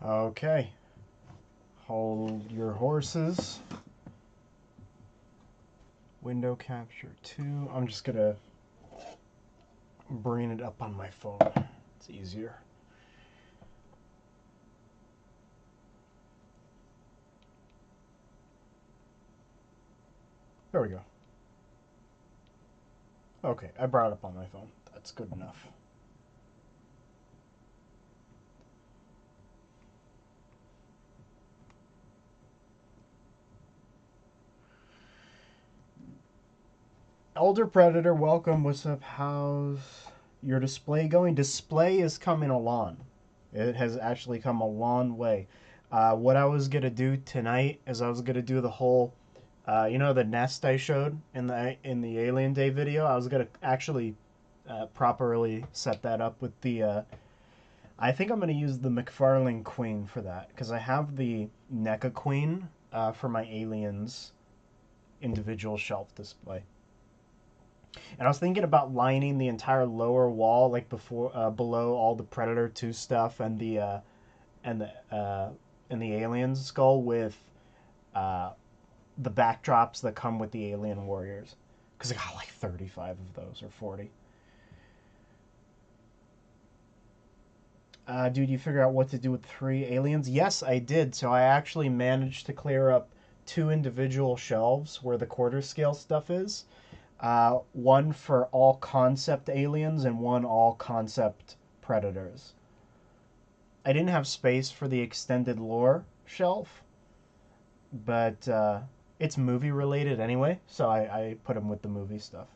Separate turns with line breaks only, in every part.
Okay. Hold your horses. Window capture 2. I'm just gonna bring it up on my phone. It's easier. There we go. Okay, I brought it up on my phone. That's good enough. Elder Predator, welcome. What's up? How's your display going? Display is coming along. It has actually come a long way. What I was gonna do tonight is I was gonna do the whole, you know, the nest I showed in the Alien Day video. I was gonna actually properly set that up with the. I think I'm gonna use the McFarlane Queen for that because I have the NECA Queen for my Aliens individual shelf display. And I was thinking about lining the entire lower wall, like below all the Predator 2 stuff and the and the Alien skull with the backdrops that come with the Alien Warriors, because I got like 35 of those or 40. Dude, you figure out what to do with 3 aliens? Yes, I did. So I actually managed to clear up 2 individual shelves where the quarter scale stuff is. One for all concept aliens and one all concept predators. I didn't have space for the extended lore shelf, but it's movie related anyway, so I put them with the movie stuff.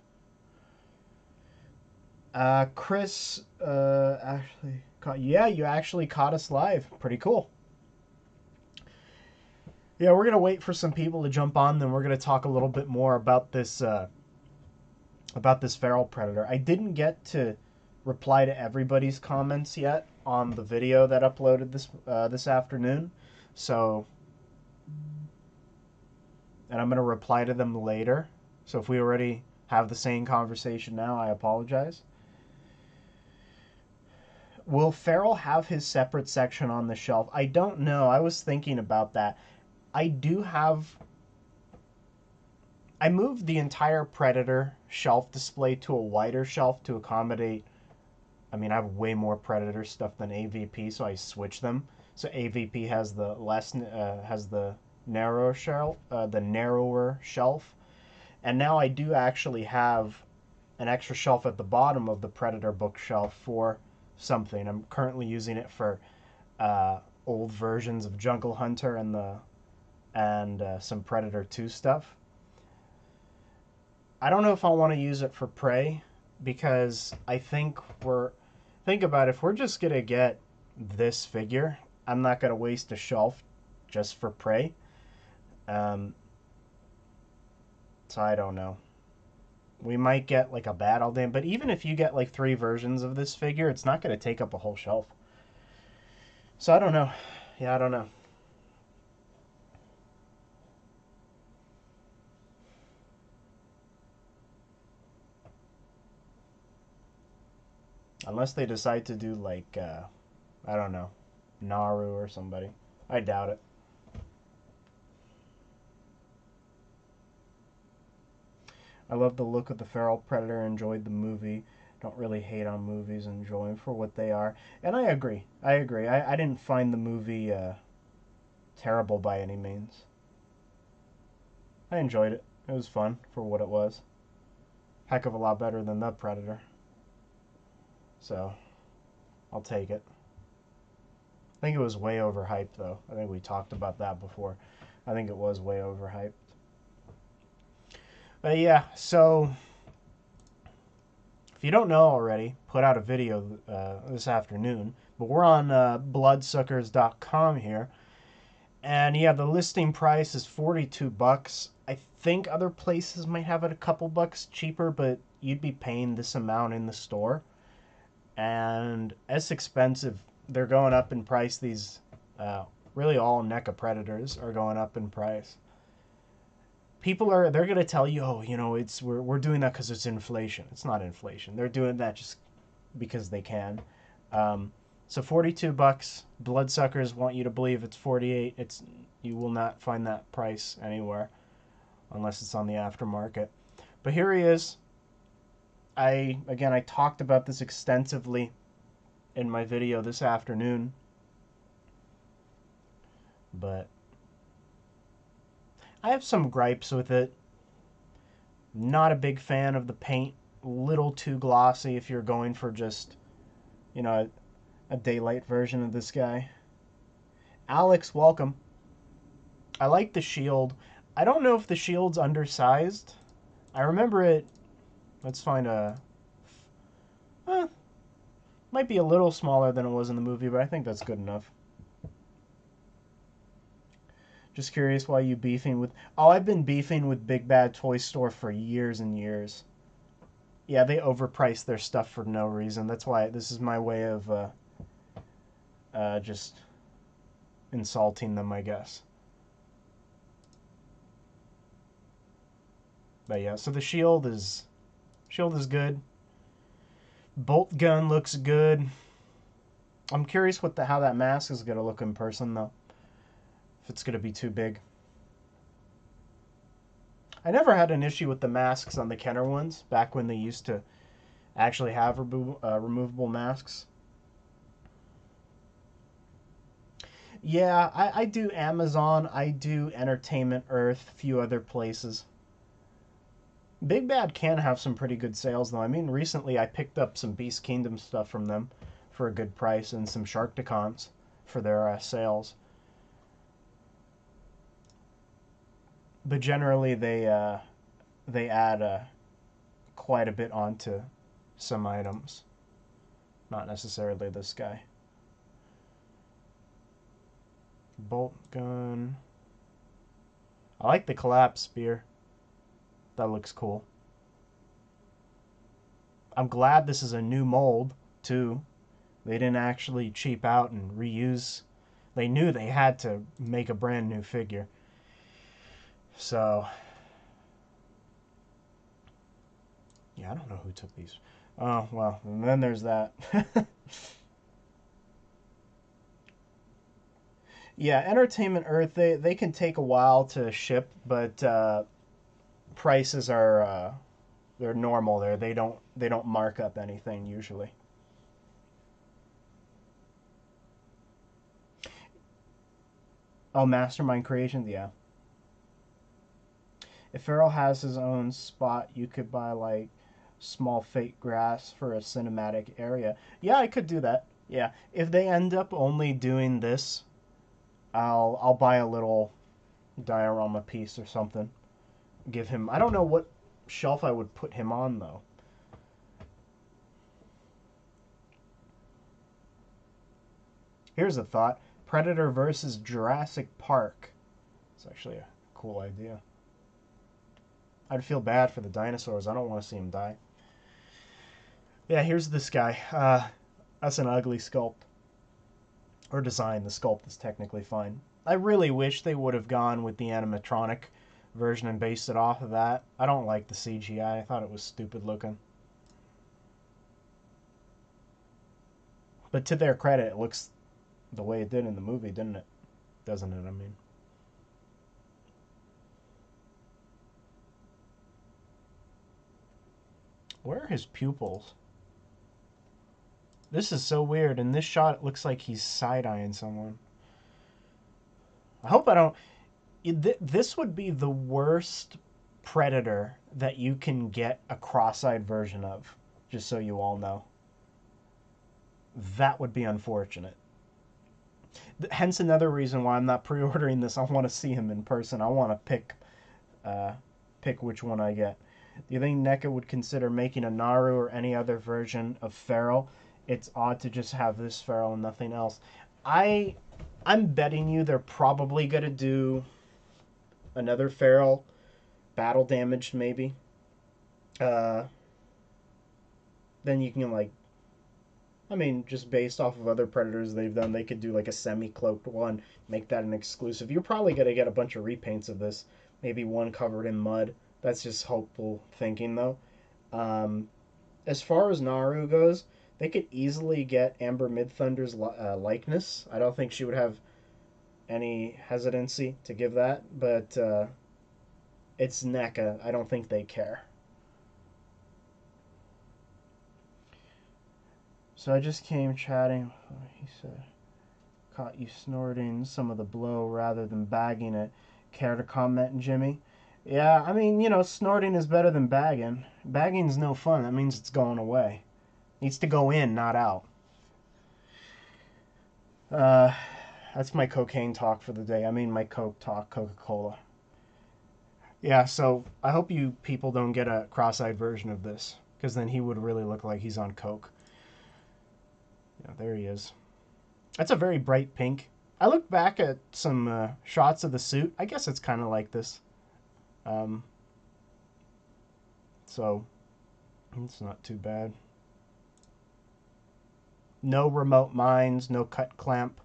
Chris, actually, yeah, you actually caught us live. Pretty cool. Yeah, we're gonna wait for some people to jump on, then we're gonna talk a little bit more about this feral predator. I didn't get to reply to everybody's comments yet on the video that uploaded this afternoon, so, and I'm gonna reply to them later. So if we already have the same conversation now, I apologize. Will Feral have his separate section on the shelf? I don't know. I was thinking about that. I do have. I moved the entire Predator shelf display to a wider shelf to accommodate. I mean, I have way more Predator stuff than AVP, so I switched them. So AVP has the narrower shelf, and now I do actually have an extra shelf at the bottom of the Predator bookshelf for something. I'm currently using it for old versions of Jungle Hunter and some Predator 2 stuff. I don't know if I want to use it for Prey, because I think think about it, if we're just gonna get this figure, I'm not gonna waste a shelf just for Prey. So I don't know. We might get like a Battle Dam, but even if you get like 3 versions of this figure, it's not gonna take up a whole shelf. So I don't know. Yeah, I don't know. Unless they decide to do like, I don't know, Naru or somebody. I doubt it. I love the look of the feral predator. Enjoyed the movie. Don't really hate on movies. Enjoy them for what they are. And I agree. I didn't find the movie terrible by any means. I enjoyed it. It was fun for what it was. Heck of a lot better than the Predator. So, I'll take it. I think it was way overhyped, though. I think we talked about that before. I think it was way overhyped. But yeah, so if you don't know already, put out a video this afternoon. But we're on bloodsuckers.com here. And yeah, the listing price is $42. I think other places might have it a couple bucks cheaper, but you'd be paying this amount in the store. And it's expensive. They're going up in price. These really all NECA Predators are going up in price. They're going to tell you, oh, you know, we're doing that because it's inflation. It's not inflation. They're doing that just because they can. So 42 bucks. Bloodsuckers want you to believe it's 48. You will not find that price anywhere unless it's on the aftermarket. But here he is. I talked about this extensively in my video this afternoon. But I have some gripes with it. Not a big fan of the paint. A little too glossy if you're going for just, a daylight version of this guy. Alex, welcome. I like the shield. I don't know if the shield's undersized. I remember it. Let's find a. Might be a little smaller than it was in the movie, but I think that's good enough. Just curious why you beefing with... Oh, I've been beefing with Big Bad Toy Store for years and years. Yeah, they overprice their stuff for no reason. That's why this is my way of just insulting them, I guess. But yeah, so the shield is good. Bolt gun looks good. I'm curious how that mask is gonna look in person though. If it's gonna be too big. I never had an issue with the masks on the Kenner ones back when they used to actually have removable masks. Yeah, I do Amazon, I do Entertainment Earth, a few other places. Big Bad can have some pretty good sales though. I mean, recently I picked up some Beast Kingdom stuff from them for a good price and some Sharkticons for their sales. But generally they add quite a bit onto some items. Not necessarily this guy. Bolt gun. I like the collapse spear. That looks cool. I'm glad this is a new mold, too. They didn't actually cheap out and reuse. They knew they had to make a brand new figure. So, yeah, I don't know who took these. Oh, well, and then there's that. Yeah, Entertainment Earth, they can take a while to ship, but prices are they're normal there. They don't mark up anything usually. Oh, Mastermind Creations, yeah. If Farrell has his own spot, you could buy like small fake grass for a cinematic area. Yeah, I could do that. Yeah, if they end up only doing this, I'll buy a little diorama piece or something. Give him. I don't know what shelf I would put him on though. Here's a thought: Predator versus Jurassic Park. It's actually a cool idea. I'd feel bad for the dinosaurs. I don't want to see them die. Yeah, here's this guy. That's an ugly sculpt. Or design. The sculpt is technically fine. I really wish they would have gone with the animatronic version and based it off of that. I don't like the CGI. I thought it was stupid looking. But to their credit, it looks the way it did in the movie, didn't it? Doesn't it, I mean. Where are his pupils? This is so weird. In this shot, it looks like he's side-eyeing someone. I hope I don't... This would be the worst Predator that you can get a cross-eyed version of, just so you all know. That would be unfortunate. Hence another reason why I'm not pre-ordering this. I want to see him in person. I want to pick which one I get. Do you think NECA would consider making a Naru or any other version of Feral? It's odd to just have this Feral and nothing else. I'm betting you they're probably going to do another Feral, battle damaged maybe. Then you can like, I mean, just based off of other Predators they've done, they could do like a semi-cloaked one, make that an exclusive. You're probably going to get a bunch of repaints of this. Maybe one covered in mud. That's just hopeful thinking, though. As far as Naru goes, They could easily get Amber Midthunder's likeness. I don't think she would have any hesitancy to give that, but it's NECA. I don't think they care. So I just came chatting. He said, caught you snorting some of the blow rather than bagging it. Care to comment, Jimmy? Yeah, I mean, snorting is better than bagging. Bagging's no fun. That means it's going away. It needs to go in, not out. Uh, that's my cocaine talk for the day. I mean, my Coke talk, Coca-Cola. Yeah, so I hope you people don't get a cross-eyed version of this, because then he would really look like he's on Coke. Yeah, there he is. That's a very bright pink. I look back at some shots of the suit. I guess it's kind of like this. Um, so, it's not too bad. No remote mines, no cut clamp.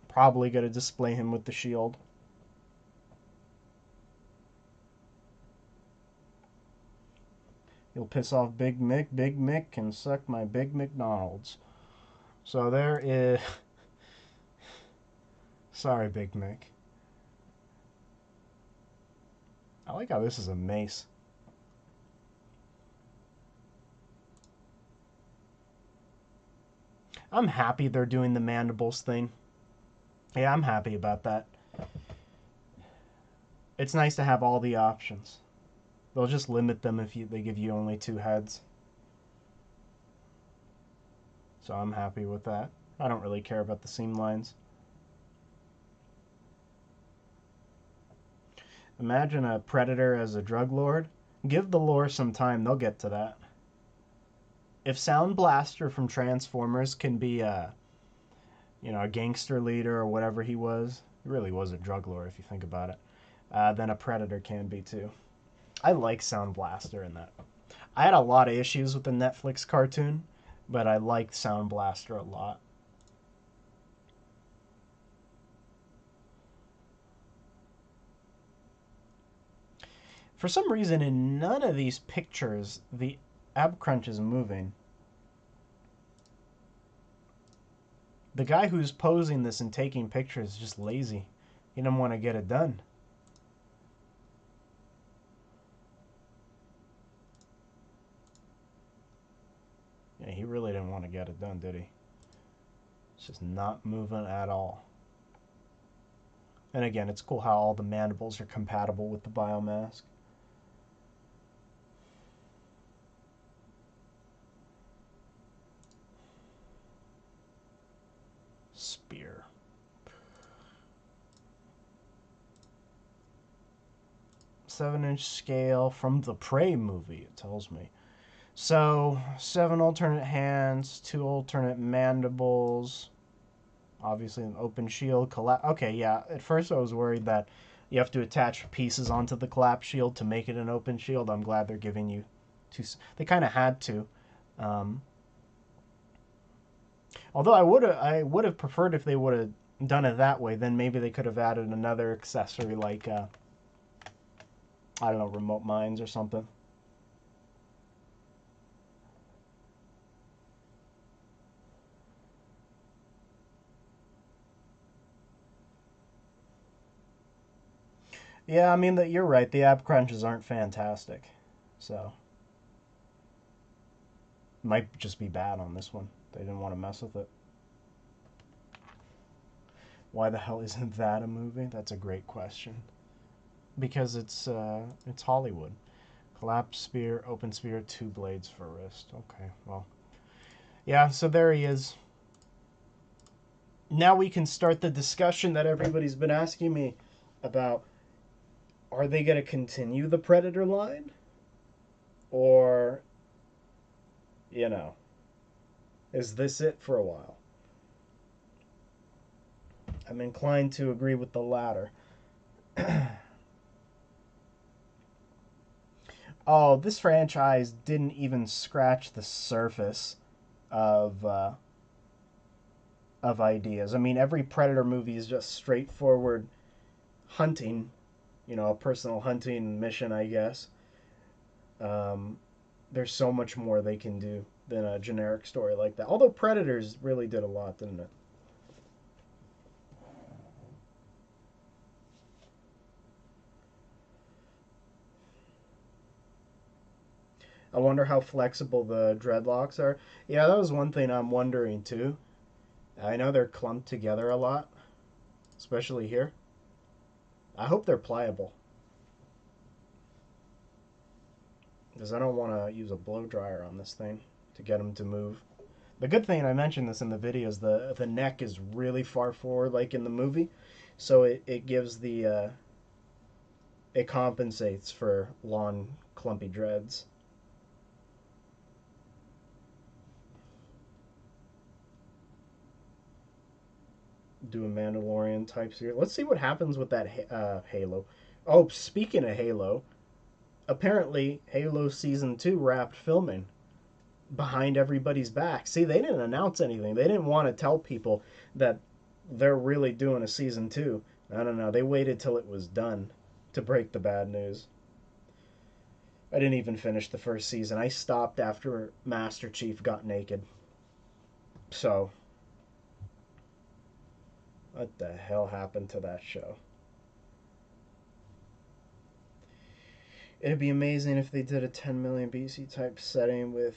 Probably going to display him with the shield. You'll piss off Big Mick. Big Mick can suck my Big McDonald's. So there is... Sorry, Big Mick. I like how this is a mace. I'm happy they're doing the mandibles thing. Yeah, I'm happy about that. It's nice to have all the options. They'll just limit them if they give you only 2 heads. So I'm happy with that. I don't really care about the seam lines. Imagine a predator as a drug lord. Give the lore some time, they'll get to that. If Sound Blaster from Transformers can be a gangster leader or whatever he was, he really was a drug lord if you think about it, then a predator can be too. I like Sound Blaster in that. I had a lot of issues with the Netflix cartoon, but I liked Sound Blaster a lot. For some reason, in none of these pictures, the ab crunch is moving. The guy who's posing this and taking pictures is just lazy. He didn't want to get it done. Yeah, he really didn't want to get it done, did he? It's just not moving at all. And again, it's cool how all the mandibles are compatible with the biomask. Spear. Seven-inch scale from the Prey movie, it tells me. So, 7 alternate hands, 2 alternate mandibles. Obviously an open shield. Okay, yeah. At first I was worried that you have to attach pieces onto the collapse shield to make it an open shield. I'm glad they're giving you 2. They kind of had to. Although I would have preferred if they would have done it that way. Then maybe they could have added another accessory like I don't know, remote mines or something. Yeah, I mean that you're right. The ab crunches aren't fantastic, so might just be bad on this one. They didn't want to mess with it. Why the hell isn't that a movie? That's a great question. Because it's Hollywood. Collapse spear, open spear, 2 blades for wrist. Okay, well, yeah. So there he is. Now we can start the discussion that everybody's been asking me about. Are they going to continue the Predator line? Or, is this it for a while? I'm inclined to agree with the latter. Oh, this franchise didn't even scratch the surface of ideas. I mean, every Predator movie is just straightforward hunting, a personal hunting mission, I guess. there's so much more they can do than a generic story like that. Although Predators really did a lot, didn't it? I wonder how flexible the dreadlocks are. Yeah, that was one thing I'm wondering too. I know they're clumped together a lot, especially here. I hope they're pliable because I don't want to use a blow dryer on this thing to get them to move. The good thing, I mentioned this in the video, is the neck is really far forward, like in the movie, so it gives the it compensates for long clumpy dreads. Do a Mandalorian type series. Let's see what happens with that Halo. Oh, speaking of Halo, apparently Halo Season 2 wrapped filming behind everybody's back. See, they didn't announce anything. They didn't want to tell people that they're really doing a Season 2. I don't know. They waited till it was done to break the bad news. I didn't even finish the first season. I stopped after Master Chief got naked. So, what the hell happened to that show? It'd be amazing if they did a 10 million BC type setting with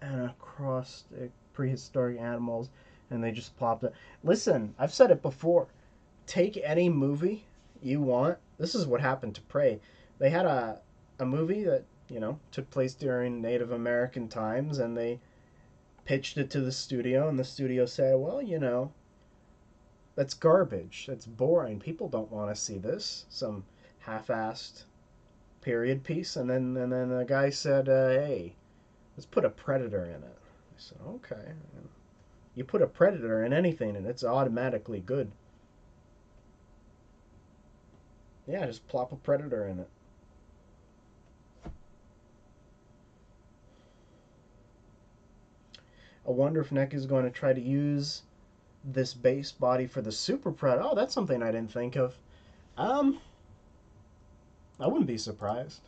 anacrostic prehistoric animals and they just plopped it. Listen, I've said it before. Take any movie you want. This is what happened to Prey. They had a movie that, took place during Native American times and they pitched it to the studio and the studio said, well, that's garbage. That's boring. People don't want to see this. Some half-assed period piece. And then the guy said, hey, let's put a predator in it. I said, okay. You put a predator in anything and it's automatically good. Yeah, just plop a predator in it. I wonder if NECA is going to try to use this base body for the super predator. Oh, that's something I didn't think of. I wouldn't be surprised.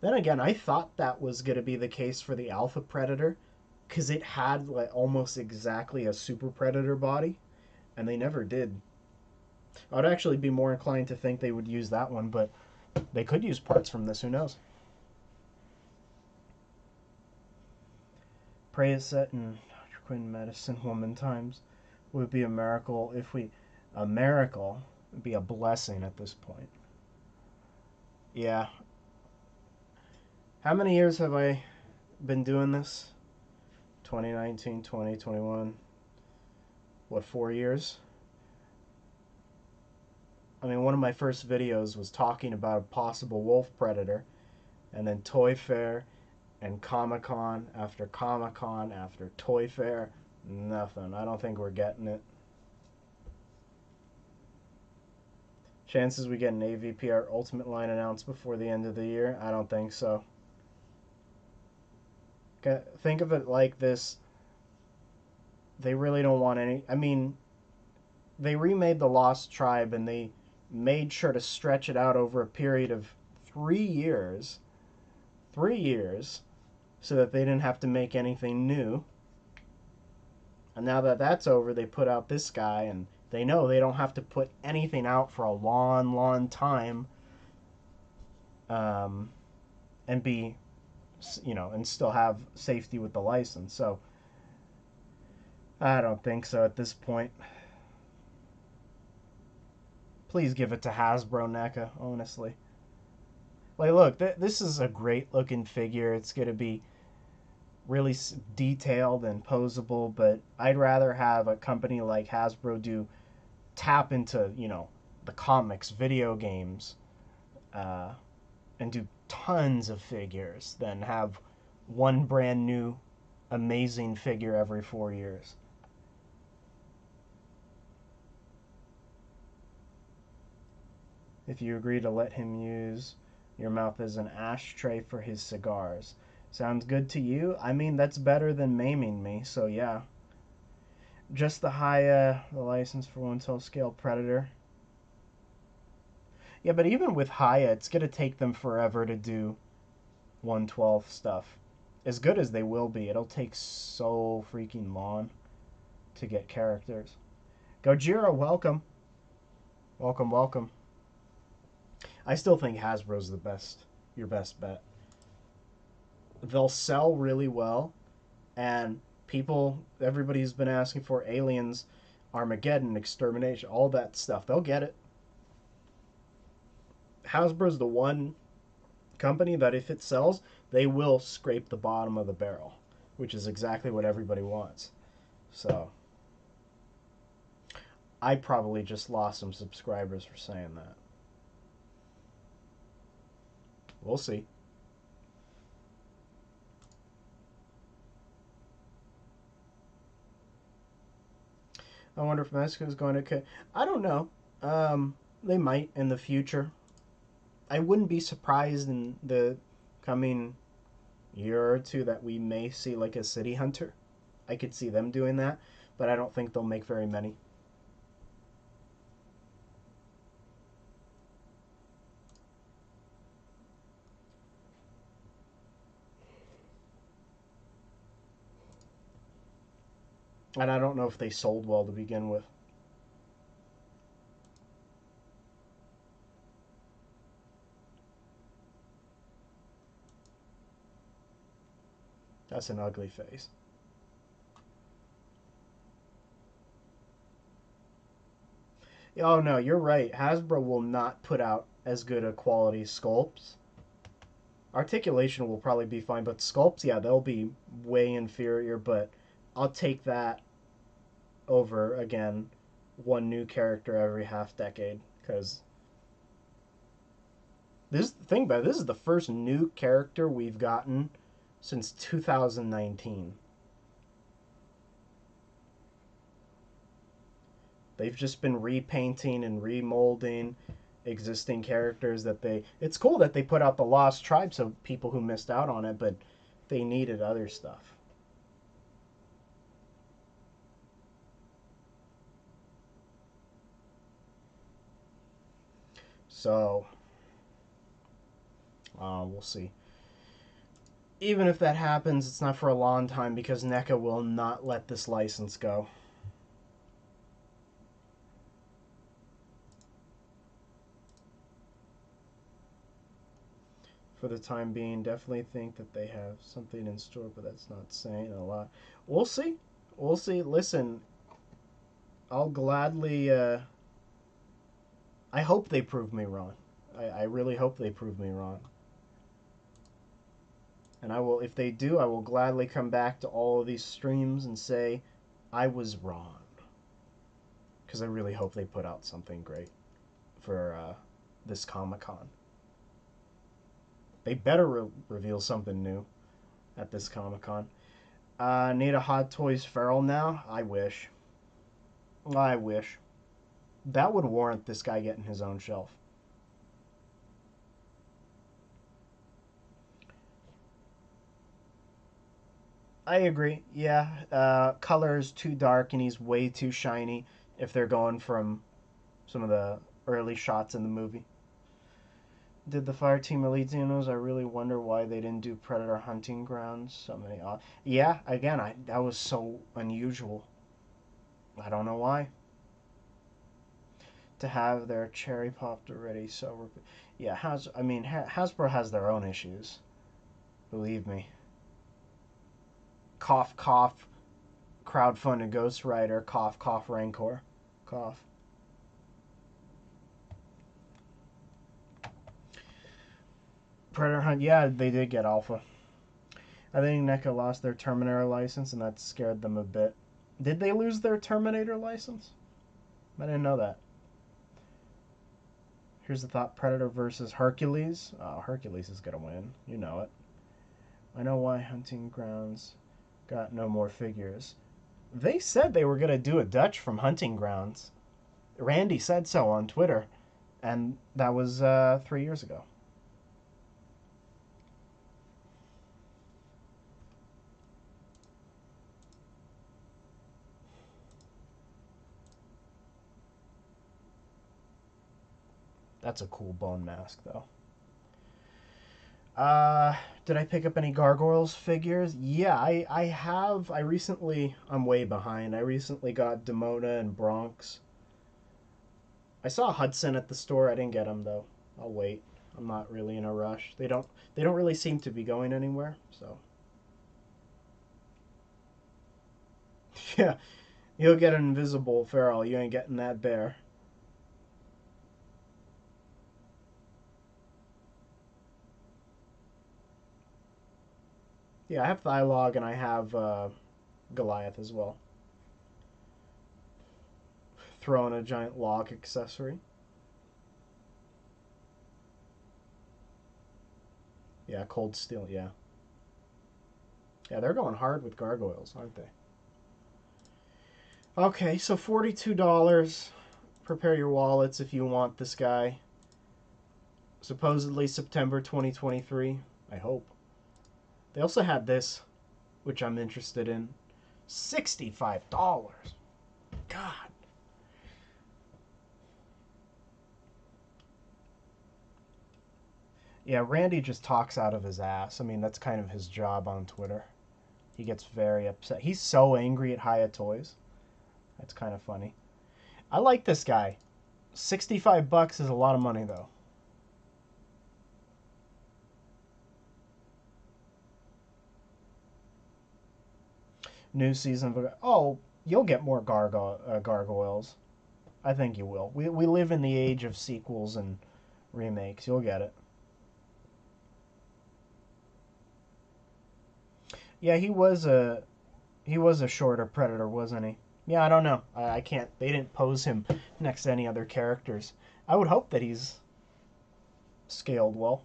Then again, I thought that was going to be the case for the Alpha Predator because it had like almost exactly a Super Predator body, and they never did. I'd actually be more inclined to think they would use that one, but they could use parts from this. Who knows? Prey is set in Dr. Quinn Medicine Woman times. Would be a miracle if we. A miracle would be a blessing at this point. Yeah. How many years have I been doing this? 2019, 2021. What, 4 years? I mean, one of my first videos was talking about a possible wolf predator, and then Toy Fair and Comic-Con after Comic-Con after Toy Fair. Nothing. I don't think we're getting it. Chances we get an AVPR Ultimate line announced before the end of the year? I don't think so. Think of it like this. They really don't want any. I mean, they remade The Lost Tribe and they made sure to stretch it out over a period of 3 years. 3 years. So that they didn't have to make anything new. And now that that's over, they put out this guy and they know they don't have to put anything out for a long, long time. And be, and still have safety with the license. So, I don't think so at this point. Please give it to Hasbro NECA, honestly. Like, look, this is a great looking figure. It's going to be really detailed and posable, but I'd rather have a company like Hasbro tap into, the comics, video games, and do tons of figures than have one brand new amazing figure every 4 years. If you agree to let him use your mouth as an ashtray for his cigars. Sounds good to you? I mean, that's better than maiming me, so yeah. Just the license for one cell scale predator. Yeah, but even with Haya, it's gonna take them forever to do 112 stuff. As good as they will be, it'll take so freaking long to get characters. Gojira, welcome. Welcome, welcome. I still think Hasbro's the best, your best bet. They'll sell really well, and everybody's been asking for Aliens, Armageddon, Extermination, all that stuff. They'll get it. Hasbro's the one company that if it sells, they will scrape the bottom of the barrel, which is exactly what everybody wants. So I probably just lost some subscribers for saying that. We'll see. I wonder if Mexico's going to. I don't know. They might in the future. I wouldn't be surprised in the coming year or two that we may see like a City Hunter. I could see them doing that, but I don't think they'll make very many. And I don't know if they sold well to begin with. That's an ugly face. Oh no, you're right. Hasbro will not put out as good a quality sculpts. Articulation will probably be fine, but sculpts, yeah, they'll be way inferior, but I'll take that over, again, one new character every half decade, because this is the first new character we've gotten since 2019. They've just been repainting and remolding existing characters that it's cool that they put out the Lost Tribes of people who missed out on it, but they needed other stuff. So we'll see. Even if that happens, it's not for a long time because NECA will not let this license go. For the time being, definitely think that they have something in store, but that's not saying a lot. We'll see. We'll see. Listen, I'll gladly. I hope they prove me wrong. I really hope they prove me wrong. And I will, if they do, I will gladly come back to all of these streams and say I was wrong. Because I really hope they put out something great for this Comic-Con. They better reveal something new at this Comic-Con. Need a Hot Toys Feral now? I wish. I wish. That would warrant this guy getting his own shelf. I agree. Yeah, color is too dark and he's way too shiny if they're going from some of the early shots in the movie. Did the fire team Elite Xenos? I really wonder why they didn't do Predator Hunting Grounds. So many. Yeah, again, that was so unusual. I don't know why. To have their cherry popped already, so yeah. Hasbro has their own issues. Believe me. Cough, cough. Crowdfunded Ghost Rider. Cough, cough. Rancor. Cough. Predator Hunt. Yeah, they did get Alpha. I think NECA lost their Terminator license, and that scared them a bit. Did they lose their Terminator license? I didn't know that. Here's the thought: Predator versus Hercules. Oh, Hercules is gonna win. You know it. I know why Hunting Grounds got no more figures. They said they were gonna do a Dutch from Hunting Grounds. Randy said so on Twitter, and that was 3 years ago. That's a cool bone mask, though. Uh, did I pick up any Gargoyles figures? Yeah, I have. I'm way behind. I recently got Demona and Bronx. I saw Hudson at the store. I didn't get him though. I'll wait. I'm not really in a rush. They don't really seem to be going anywhere, so. Yeah, you'll get an invisible feral. You ain't getting that bear. Yeah, I have Thylog and I have Goliath as well. Throw in a giant log accessory. Yeah, Cold Steel, yeah. Yeah, they're going hard with gargoyles, aren't they? Okay, so $42. Prepare your wallets if you want this guy. Supposedly September 2023. I hope. They also had this, which I'm interested in. $65. God. Yeah, Randy just talks out of his ass. I mean, that's kind of his job on Twitter. He gets very upset. He's so angry at Hiya Toys. That's kind of funny. I like this guy. $65 is a lot of money, though. New season of... Oh, you'll get more gargoyles. I think you will. We live in the age of sequels and remakes. You'll get it. Yeah, he was a shorter predator, wasn't he? Yeah, I don't know. I can't. They didn't pose him next to any other characters. I would hope that he's scaled well.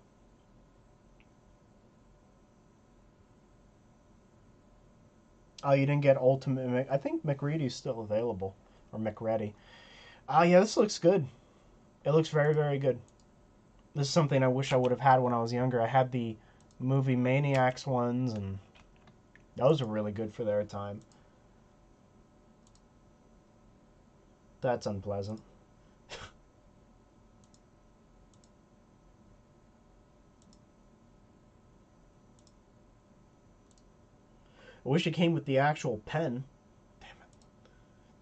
Oh, you didn't get Ultimate. I think McReady's still available, or McReady. Oh, yeah, this looks good. It looks very, very good. This is something I wish I would have had when I was younger. I had the movie Maniacs ones, and those are really good for their time. That's unpleasant. I wish it came with the actual pen. Damn it.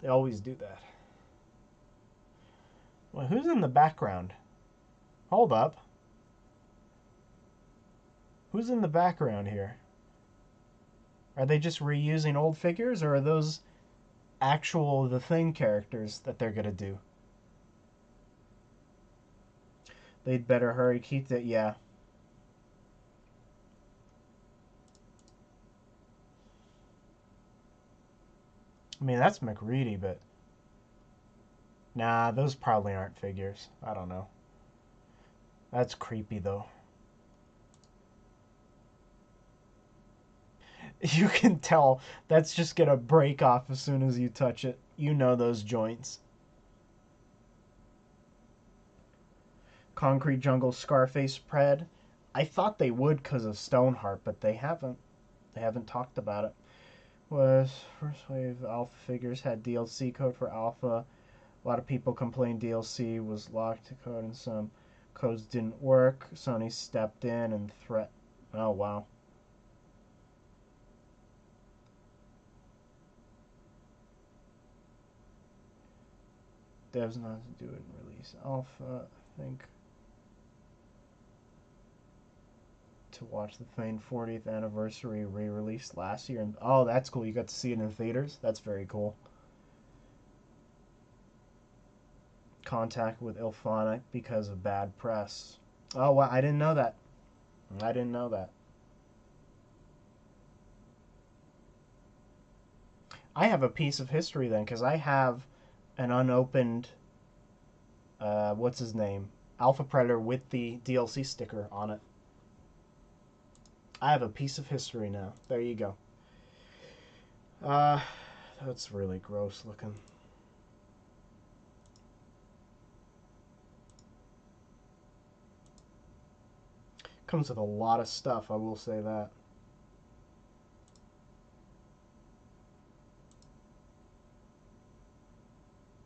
They always do that. Well, who's in the background? Hold up. Who's in the background here? Are they just reusing old figures, or are those actual The Thing characters that they're gonna do? They'd better hurry. Keep that. Yeah. I mean, that's McReady, but nah, those probably aren't figures. I don't know. That's creepy though. You can tell that's just gonna break off as soon as you touch it. You know those joints. Concrete Jungle Scarface Pred. I thought they would because of Stoneheart, but they haven't. They haven't talked about it. Was first wave alpha figures had DLC code for alpha. A lot of people complained DLC was locked to code and some codes didn't work. Sony stepped in and threat. Oh wow. Devs not to do it in release alpha. I think to watch the Fane 40th anniversary re-release last year. And oh, that's cool. You got to see it in theaters. That's very cool. Contact with Ilphonic because of bad press. Oh, wow. I didn't know that. I didn't know that. I have a piece of history then because I have an unopened, what's his name? Alpha Predator with the DLC sticker on it. I have a piece of history now. There you go. Uh, that's really gross looking. Comes with a lot of stuff, I will say that.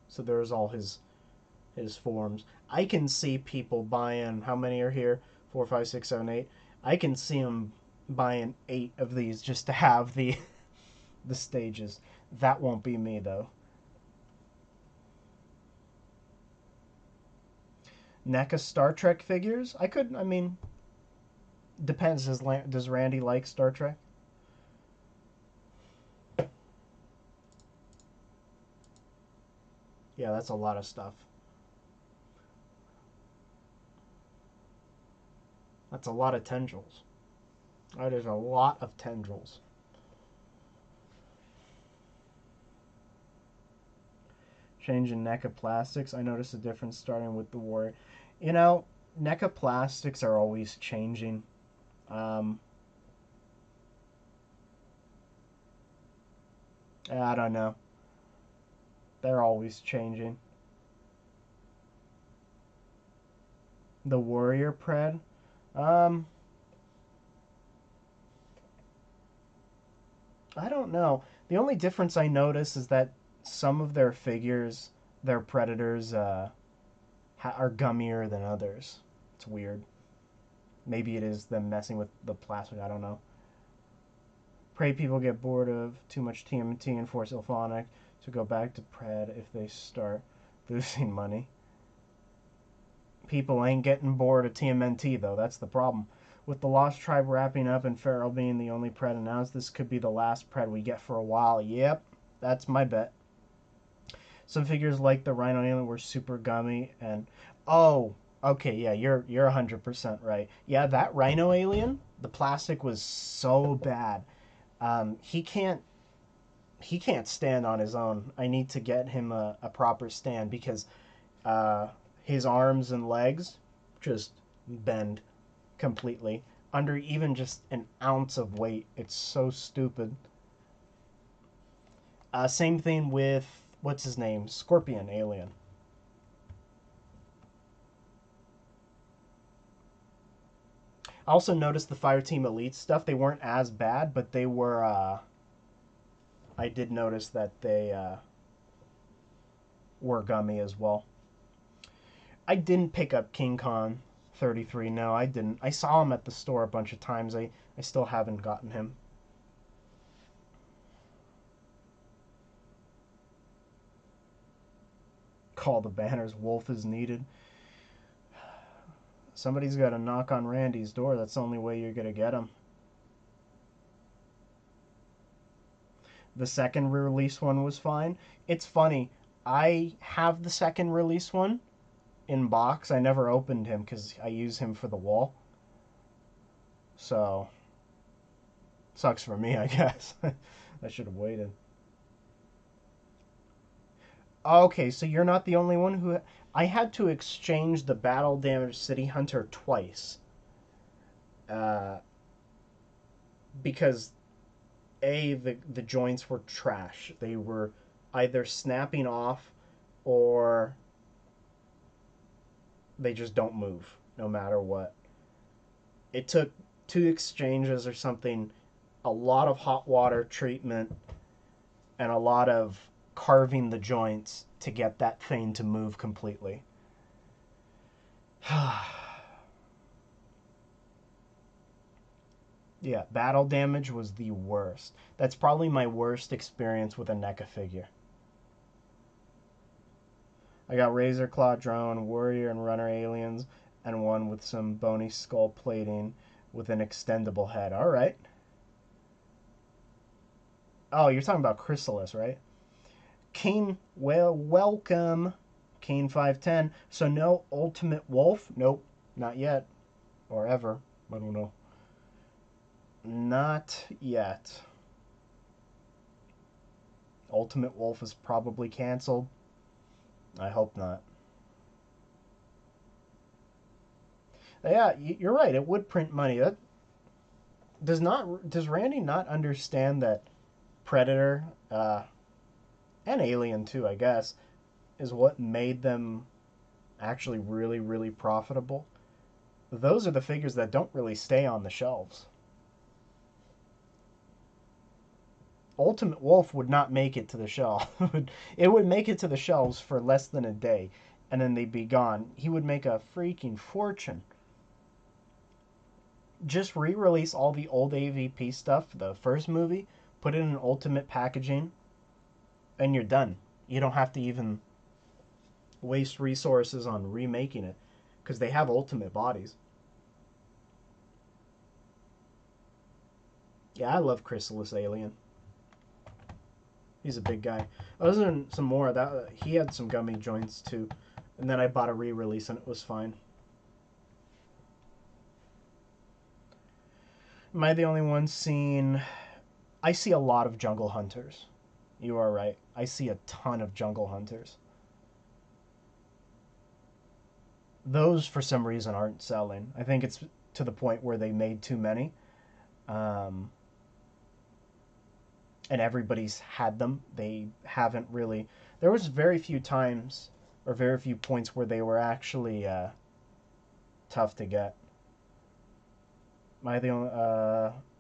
So there's all his his forms. I can see people buying, how many are here? 4, 5, 6, 7, 8. I can see them buying 8 of these just to have the stages. That won't be me though. NECA Star Trek figures? I mean, depends. Does Randy like Star Trek? Yeah, that's a lot of stuff. That's a lot of tendrils. That is a lot of tendrils. Change in NECA plastics. I noticed a difference starting with the war. You know, NECA plastics are always changing. Um, I don't know. They're always changing. The Warrior Pred. Um, I don't know. The only difference I notice is that some of their figures, their predators, are gummier than others. It's weird. Maybe it is them messing with the plastic. I don't know. Pray people get bored of too much TMT and force Ilphonic to go back to Pred if they start losing money. People ain't getting bored of TMNT though. That's the problem. With the Lost Tribe wrapping up and Feral being the only Pred announced, this could be the last Pred we get for a while. Yep, that's my bet. Some figures like the Rhino Alien were super gummy and oh, okay, yeah, you're 100% right. Yeah, that Rhino Alien, the plastic was so bad. He can't stand on his own. I need to get him a proper stand because uh, his arms and legs just bend completely under even just an ounce of weight. It's so stupid. Same thing with what's his name, Scorpion Alien. I also noticed the Fireteam Elite stuff. They weren't as bad, but they were. I did notice that they were gummy as well. I didn't pick up King Kong 33. No, I didn't. I saw him at the store a bunch of times. I still haven't gotten him. Call the banners. Wolf is needed. Somebody's got to knock on Randy's door. That's the only way you're going to get him. The second release one was fine. It's funny. I have the second release one in box. I never opened him because I use him for the wall. So, sucks for me, I guess. I should have waited. Okay, so you're not the only one who. I had to exchange the battle damaged city hunter twice. Uh, because the joints were trash. They were either snapping off or they just don't move no matter what. It took 2 exchanges or something, a lot of hot water treatment, and a lot of carving the joints to get that thing to move completely. Yeah, battle damage was the worst. That's probably my worst experience with a NECA figure. I got Razor Claw Drone, Warrior and Runner Aliens, and one with some bony skull plating with an extendable head. Alright. Oh, you're talking about Chrysalis, right? Kane, well, welcome. Kane 510. So no Ultimate Wolf? Nope, not yet. Or ever. I don't know. Not yet. Ultimate Wolf is probably canceled. I hope not. Yeah, you're right. It would print money. That does Randy not understand that Predator and Alien too, I guess, is what made them actually really really profitable. Those are the figures that don't really stay on the shelves. Ultimate Wolf would not make it to the shelf. It would make it to the shelves for less than a day. and then they'd be gone. He would make a freaking fortune. Just re-release all the old AVP stuff, the first movie, put it in ultimate packaging, and you're done. You don't have to even waste resources on remaking it, because they have ultimate bodies. Yeah, I love Chrysalis Alien. He's a big guy. I was in some more of that. He had some gummy joints too, and then I bought a re-release and it was fine. Am I the only one seeing? I see a lot of jungle hunters. You are right. I see a ton of jungle hunters. Those, for some reason, aren't selling. I think it's to the point where they made too many. Um, and everybody's had them. They haven't really. There was very few times or very few points where they were actually tough to get. Am I the only,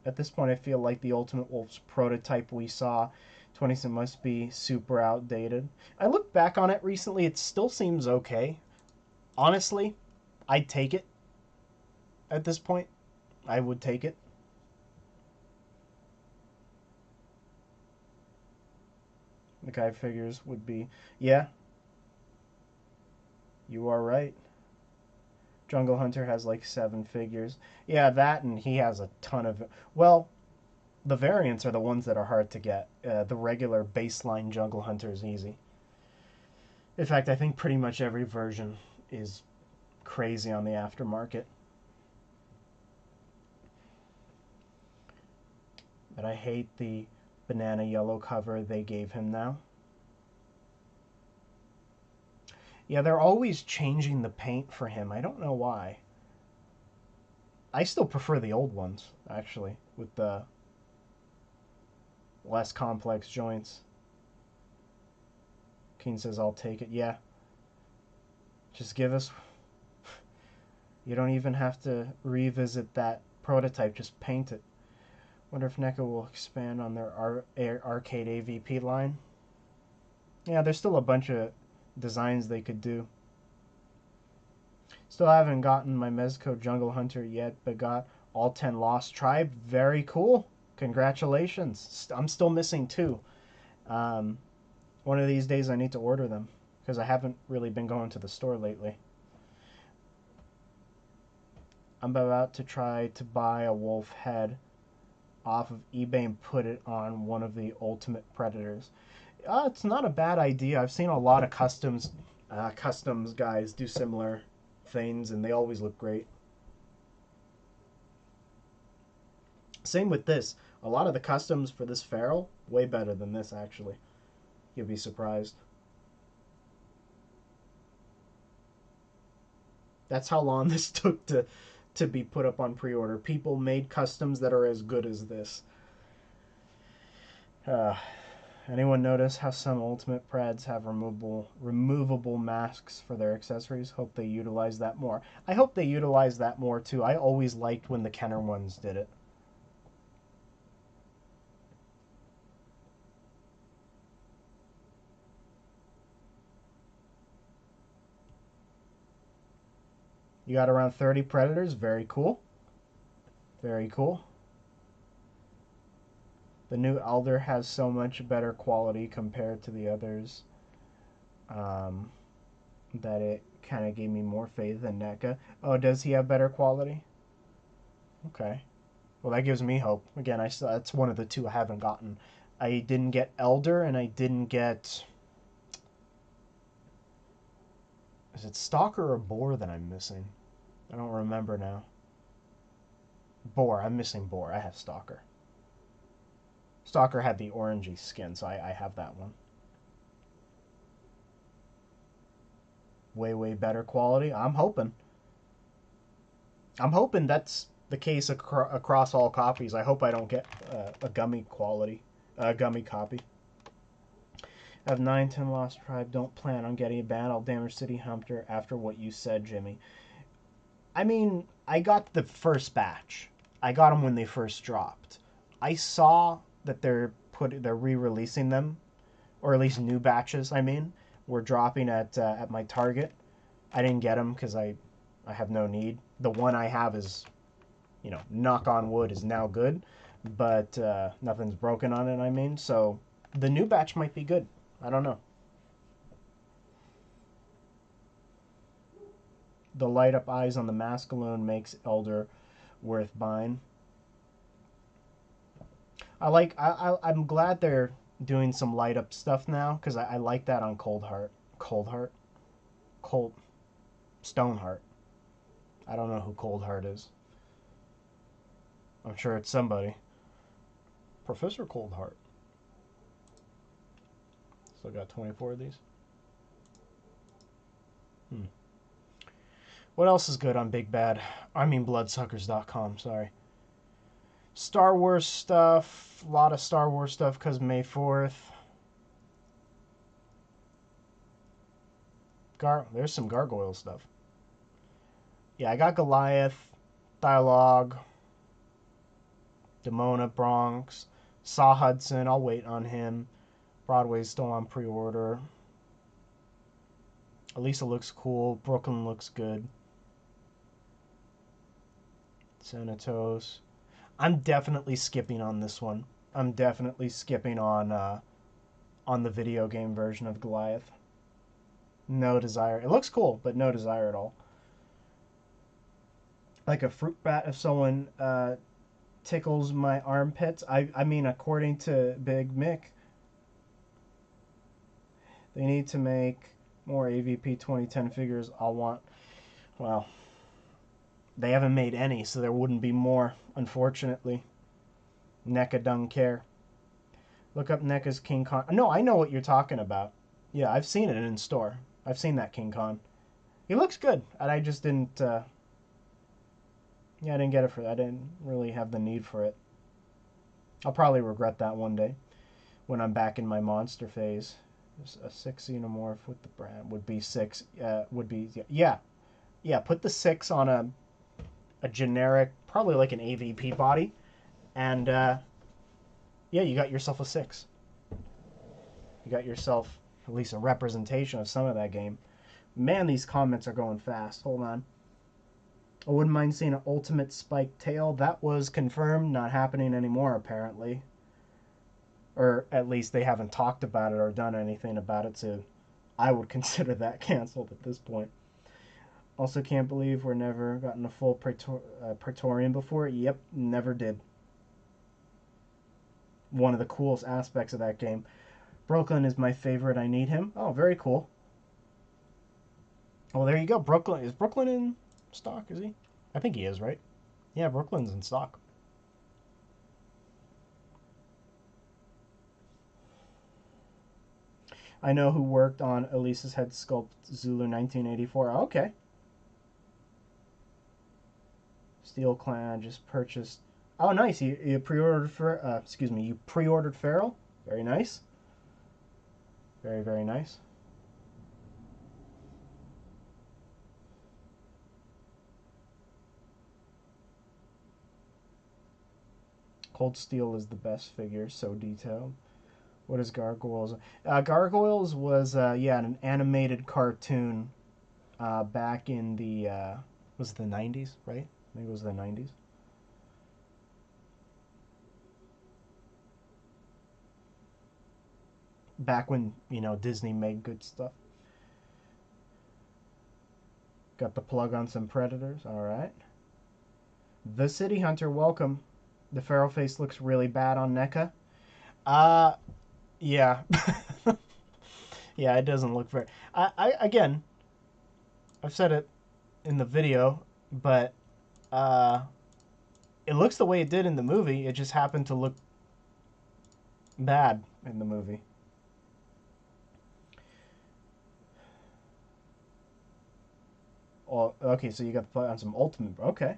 at this point, I feel like the Ultimate Wolf's prototype we saw, 20th, must be super outdated. I looked back on it recently. It still seems okay. Honestly, I'd take it. At this point, I would take it. The guy figures would be, yeah, you are right. Jungle Hunter has like 7 figures. Yeah, that, and he has a ton of. Well, the variants are the ones that are hard to get. The regular baseline Jungle Hunter is easy. In fact, I think pretty much every version is crazy on the aftermarket. But I hate the banana yellow cover they gave him now. Yeah, they're always changing the paint for him. I don't know why. I still prefer the old ones, actually, with the less complex joints. Keen says, I'll take it. Yeah. Just give us... You don't even have to revisit that prototype. Just paint it. Wonder if NECA will expand on their arcade AVP line. Yeah, there's still a bunch of designs they could do. Still haven't gotten my Mezco Jungle Hunter yet, but got all 10 Lost Tribe. Very cool. Congratulations. I'm still missing 2. One of these days I need to order them, because I haven't really been going to the store lately. I'm about to try to buy a wolf head off of eBay and put it on one of the Ultimate Predators. It's not a bad idea. I've seen a lot of customs guys do similar things, and they always look great. Same with this. A lot of the customs for this feral, way better than this, actually. You'll be surprised. That's how long this took to be put up on pre-order. People made customs that are as good as this. Anyone notice how some Ultimate Preds have removable masks for their accessories? Hope they utilize that more. I hope they utilize that more too. I always liked when the Kenner ones did it. You got around 30 Predators. Very cool. Very cool. The new Elder has so much better quality compared to the others that it kind of gave me more faith in NECA. Oh, does he have better quality? Okay. Well, that gives me hope. Again, that's one of the 2 I haven't gotten. I didn't get Elder, and I didn't get... Is it Stalker or Boar that I'm missing? I don't remember now. Boar. I'm missing Boar. I have Stalker. Stalker had the orangey skin, so I have that one. Way, way better quality. I'm hoping. I'm hoping that's the case across all copies. I hope I don't get a gummy quality, gummy copy. I have 910 Lost Tribe. Don't plan on getting a Battle Damage City Hunter after what you said, Jimmy. I mean, I got the first batch. I got them when they first dropped. I saw that they're re-releasing them, or at least new batches. I mean, were dropping at my Target. I didn't get them because I have no need. The one I have is, you know, knock on wood, is now good, but nothing's broken on it, I mean. So the new batch might be good. I don't know. The light up eyes on the mask alone makes Elder worth buying. I'm glad they're doing some light up stuff now because I like that on Cold Heart, Cold Stoneheart. I don't know who Cold Heart is. I'm sure it's somebody. Professor Cold Heart. Still got 24 of these. What else is good on Big Bad? I mean Bloodsuckers.com, sorry. Star Wars stuff. A lot of Star Wars stuff because May 4th. There's some gargoyle stuff. Yeah, I got Goliath, Dialogue, Demona, Bronx, Saw Hudson. I'll wait on him. Broadway's still on pre-order. Elisa looks cool. Brooklyn looks good. Sanitos. I'm definitely skipping on this one. I'm definitely skipping on the video game version of Goliath. No desire. It looks cool, but no desire at all. Like a fruit bat if someone tickles my armpits. I mean, according to Big Mick, they need to make more AVP 2010 figures. I'll want. Well, they haven't made any, so there wouldn't be more, unfortunately. NECA don't care. Look up NECA's King Kong. No, I know what you're talking about. Yeah, I've seen it in store. I've seen that King Kong. He looks good, and I just didn't. Yeah, I didn't get it for. I didn't really have the need for it. I'll probably regret that one day when I'm back in my monster phase. A 6 xenomorph with the brand would be 6. Would be yeah. Put the 6 on a generic, probably like an AVP body, and yeah, you got yourself a 6. You got yourself at least a representation of some of that game. Man, these comments are going fast. Hold on. I wouldn't mind seeing an ultimate spiked tail. That was confirmed, not happening anymore apparently. Or at least they haven't talked about it or done anything about it, so I would consider that canceled at this point. Also can't believe we're never gotten a full Praetorian before. Yep, never did. One of the coolest aspects of that game. Brooklyn is my favorite. I need him. Oh, very cool. Well, there you go. Brooklyn. Is Brooklyn in stock, is he? I think he is, right? Yeah, Brooklyn's in stock. I know who worked on Elisa's head sculpt Zulu 1984. Oh, okay. Steel Clan just purchased. Oh, nice. You pre-ordered for. Excuse me. You pre-ordered Feral. Very nice. Very, very nice. Cold Steel is the best figure, so detailed. What is Gargoyles? Gargoyles was yeah, an animated cartoon back in the was it the 90s, right? I think it was the 90s. Back when, you know, Disney made good stuff. Got the plug on some Predators. All right. The City Hunter, welcome. The feral face looks really bad on NECA. Uh, yeah. Yeah, it doesn't look very. Again, I've said it in the video, but it looks the way it did in the movie. It just happened to look bad in the movie. Oh, okay, so you got to play on some Ultimate. Okay.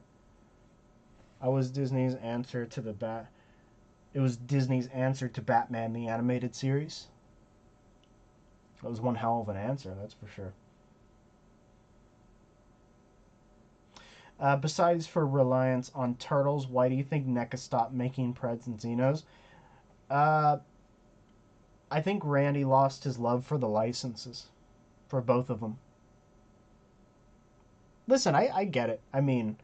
I was Disney's answer to the Bat. It was Disney's answer to Batman the Animated Series. That was one hell of an answer, that's for sure. Besides for reliance on turtles, why do you think NECA stopped making Preds and Xenos? Uh, I think Randy lost his love for the licenses, for both of them. Listen, I get it. I mean,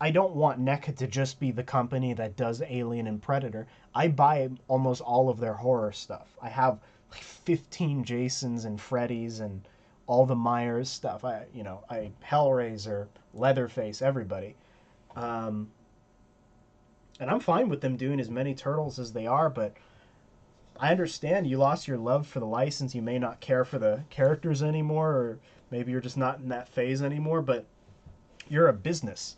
I don't want NECA to just be the company that does Alien and Predator. I buy almost all of their horror stuff. I have like 15 Jasons and Freddys and all the Myers stuff. I Hellraiser, Leatherface, everybody. Um, and I'm fine with them doing as many turtles as they are, but I understand you lost your love for the license. You may not care for the characters anymore, or maybe you're just not in that phase anymore, but you're a business.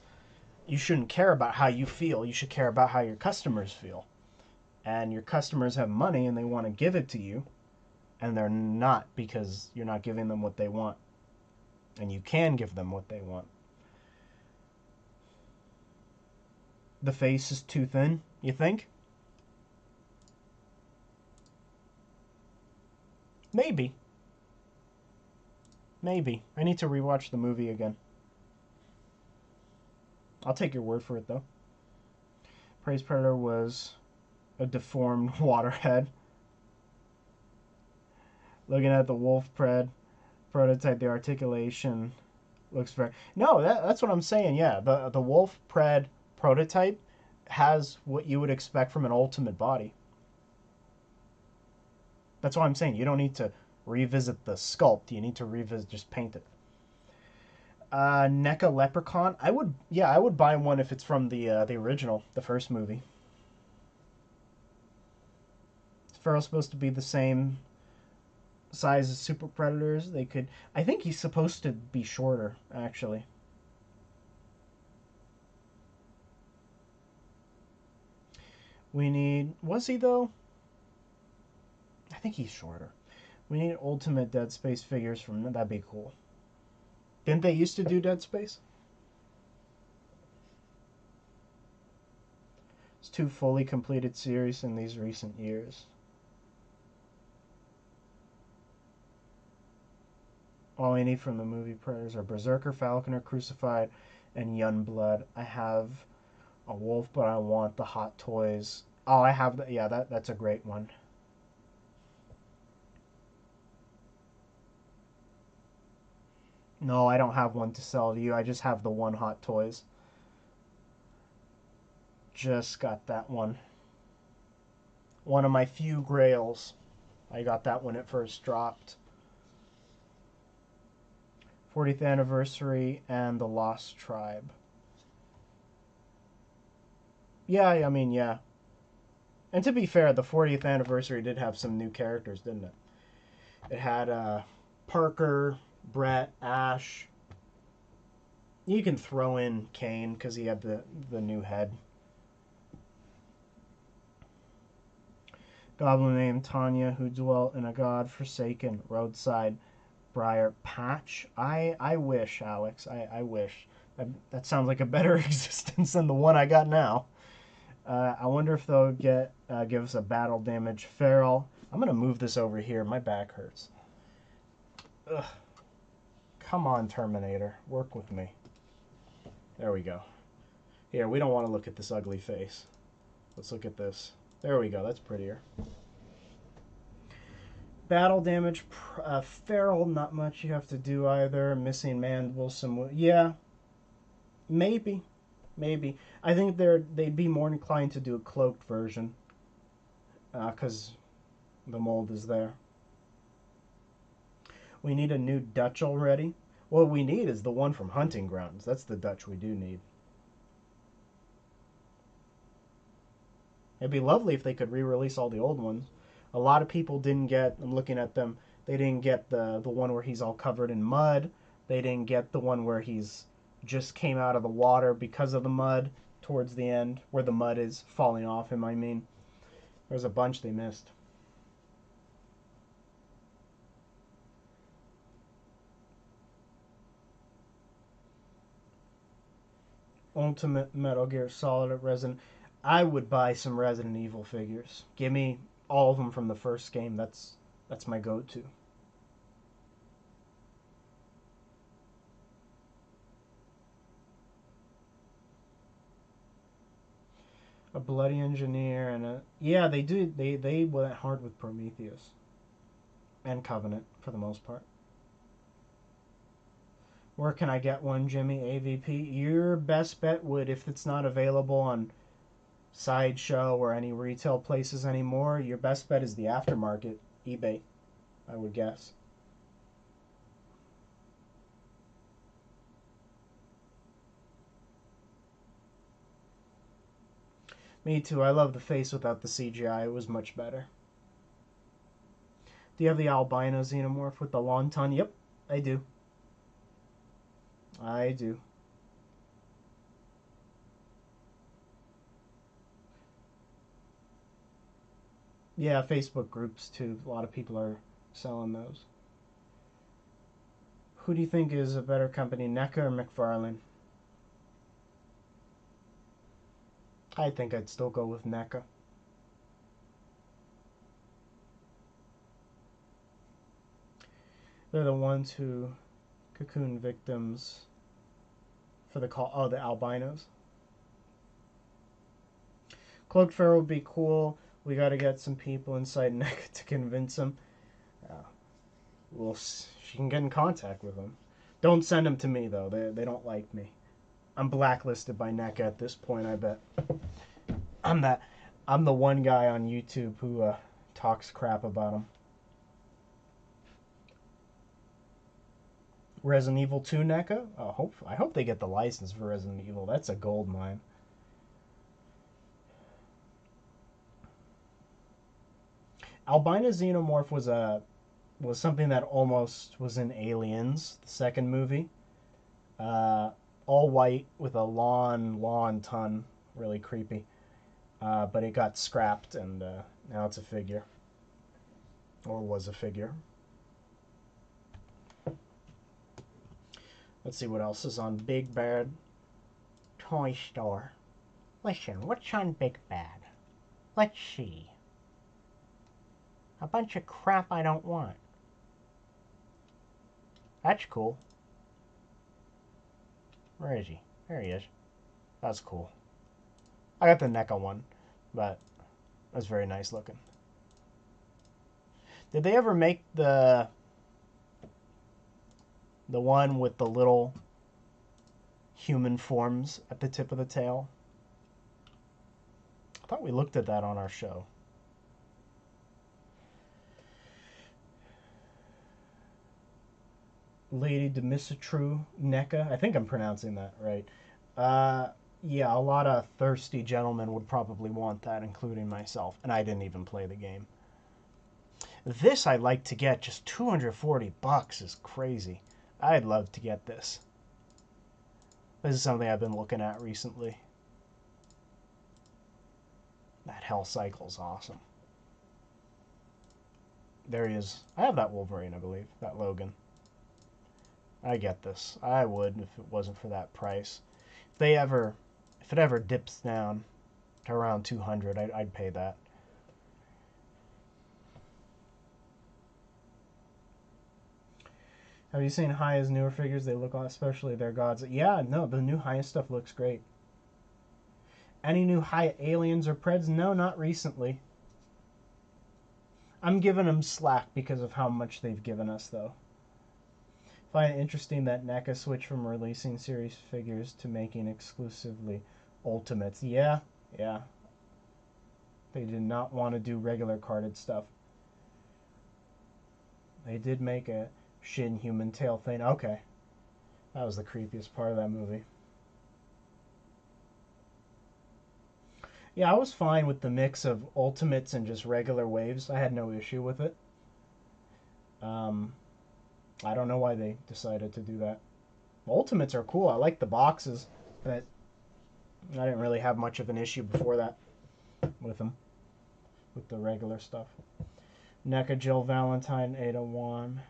You shouldn't care about how you feel. You should care about how your customers feel. And your customers have money and they want to give it to you, and they're not because you're not giving them what they want. And you can give them what they want. The face is too thin, you think? Maybe. Maybe. I need to rewatch the movie again. I'll take your word for it, though. Praise Predator was a deformed waterhead. Looking at the wolf prototype, the articulation looks very... No, that's what I'm saying, yeah. The wolf prototype has what you would expect from an ultimate body. That's why I'm saying you don't need to revisit the sculpt. You need to revisit, just paint it. NECA Leprechaun. I would buy one if it's from the original, the first movie. Is Pharaoh supposed to be the same size as Super Predators? They could. I think he's supposed to be shorter, actually. We need. Was he though? I think he's shorter. We need Ultimate Dead Space figures from. That'd be cool. Didn't they used to do Dead Space? It's two fully completed series in these recent years. All I need from the movie Predators are Berserker, Falconer, Crucified, and Youngblood. I have a wolf, but I want the Hot Toys. Oh, I have the, yeah, that's a great one. No, I don't have one to sell to you. I just have the one Hot Toys. Just got that one. One of my few grails. I got that when it first dropped. 40th anniversary and the Lost Tribe. Yeah, I mean, yeah. And to be fair, the 40th anniversary did have some new characters, didn't it? It had Parker, Brett, Ash. You can throw in Kane because he had the new head. Goblin named Tanya, who dwelt in a god-forsaken roadside briar patch. I wish, Alex. I wish. That sounds like a better existence than the one I got now. I wonder if they'll give us a battle damage feral. I'm gonna move this over here. My back hurts. Ugh. Come on, Terminator. Work with me. There we go. Here, we don't want to look at this ugly face. Let's look at this. There we go. That's prettier. Battle damage, feral, not much you have to do either. Missing mandibles, some... Yeah. Maybe. Maybe. I think they'd be more inclined to do a cloaked version. Because the mold is there. We need a new Dutch already. What we need is the one from Hunting Grounds. That's the Dutch we do need. It'd be lovely if they could re-release all the old ones. A lot of people didn't get, I'm looking at them, they didn't get the one where he's all covered in mud. They didn't get the one where he's just came out of the water because of the mud towards the end, where the mud is falling off him, I mean. There's a bunch they missed. Ultimate Metal Gear Solid Resident. I would buy some Resident Evil figures. Give me all of them from the first game. That's my go-to. A bloody engineer and a yeah, they do they went hard with Prometheus and Covenant for the most part. Where can I get one, Jimmy? AVP? Your best bet would, if it's not available on Sideshow or any retail places anymore, your best bet is the aftermarket, eBay, I would guess. Me too. I love the face without the CGI. It was much better. Do you have the albino xenomorph with the long tongue? Yep, I do. I do. Yeah, Facebook groups too. A lot of people are selling those. Who do you think is a better company, NECA or McFarlane? I think I'd still go with NECA. They're the ones who cocoon victims for the albinos. Cloaked Pharaoh would be cool. We got to get some people inside NECA to convince them. Uh, she can get in contact with them. Don't send them to me though. They don't like me. I'm blacklisted by NECA at this point. I bet. I'm that. I'm the one guy on YouTube who talks crap about them. Resident Evil 2 NECA? I hope they get the license for Resident Evil. That's a gold mine. Albino Xenomorph was something that almost was in Aliens, the second movie. All white with a lawn ton, really creepy. But it got scrapped, and now it's a figure, or was a figure. Let's see what else is on Big Bad Toy Store. Listen, what's on Big Bad? Let's see. A bunch of crap I don't want. That's cool. Where is he? There he is. That's cool. I got the NECA one, but that's very nice looking. Did they ever make the one with the little human forms at the tip of the tail? I thought we looked at that on our show. Lady Demisitru NECA. I think I'm pronouncing that right. Yeah, a lot of thirsty gentlemen would probably want that, including myself. And I didn't even play the game. This I'd like to get. Just $240 is crazy. I'd love to get this. This is something I've been looking at recently. That Hell Cycle's awesome. There he is. I have that Wolverine, I believe. That Logan. I get this. I would if it wasn't for that price. If it ever dips down to around 200, I'd pay that. Have you seen Haya's newer figures? They look, especially their gods. Yeah, no, the new Haya stuff looks great. Any new Haya aliens or Preds? No, not recently. I'm giving them slack because of how much they've given us, though. Find it interesting that NECA switched from releasing series figures to making exclusively Ultimates. Yeah. They did not want to do regular carded stuff. They did make a Shin human tail thing. Okay. That was the creepiest part of that movie. Yeah, I was fine with the mix of Ultimates and just regular waves. I had no issue with it. I don't know why they decided to do that. Ultimates are cool. I like the boxes, but I didn't really have much of an issue before that with them, with the regular stuff. NECA Jill Valentine 801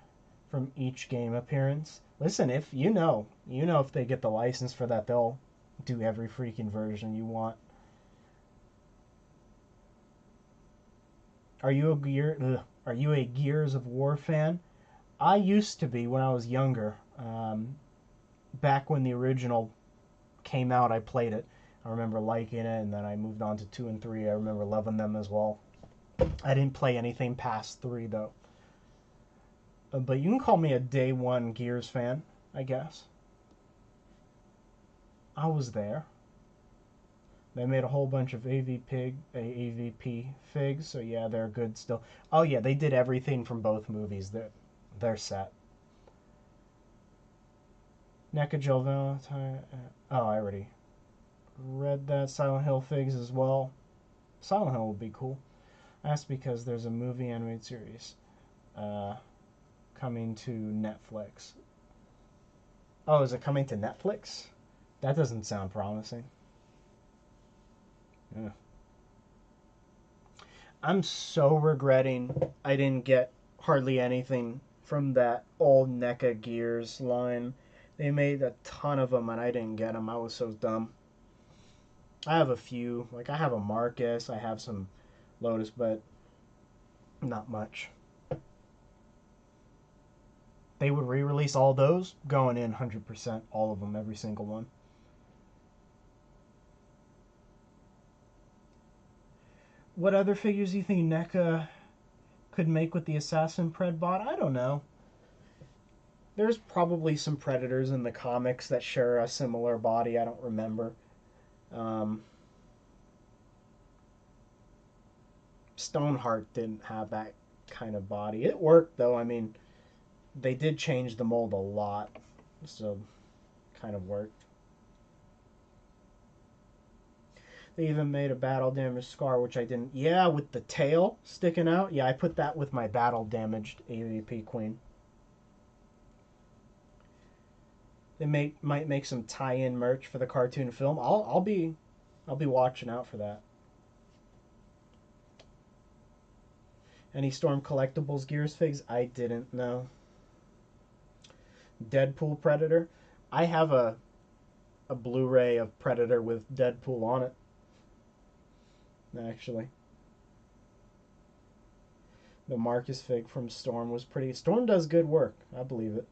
from each game appearance. Listen, if you know if they get the license for that, they'll do every freaking version you want. Are you a Gears of War fan? I used to be when I was younger. Back when the original came out, I played it. I remember liking it, and then I moved on to 2 and 3. I remember loving them as well. I didn't play anything past 3, though. But you can call me a day one Gears fan, I guess. I was there. They made a whole bunch of AVP figs, so yeah, they're good still. Oh yeah, they did everything from both movies. They're set. NECA Jill Valentine. Oh, I already read that. Silent Hill figs as well. Silent Hill would be cool. That's because there's a movie animated series uh, coming to Netflix. Oh, is it coming to Netflix? That doesn't sound promising. Yeah. I'm so regretting I didn't get hardly anything from that old NECA Gears line. They made a ton of them and I didn't get them. I was so dumb. I have a few. Like, I have a Marcus, I have some Lotus, but not much. They would re release all those, going in 100%, all of them, every single one. What other figures do you think NECA could make with the Assassin Pred bot? I don't know. There's probably some Predators in the comics that share a similar body. I don't remember. Um, Stoneheart didn't have that kind of body. It worked though. I mean, they did change the mold a lot, so kind of worked. They even made a battle damaged Scar, which I didn't. Yeah, with the tail sticking out. Yeah, I put that with my battle damaged AVP Queen. They might make some tie-in merch for the cartoon film. I'll be watching out for that. Any Storm Collectibles Gears figs? I didn't know. Deadpool Predator. I have a Blu-ray of Predator with Deadpool on it. Actually, the Marcus fig from Storm was pretty. Storm does good work. I believe it.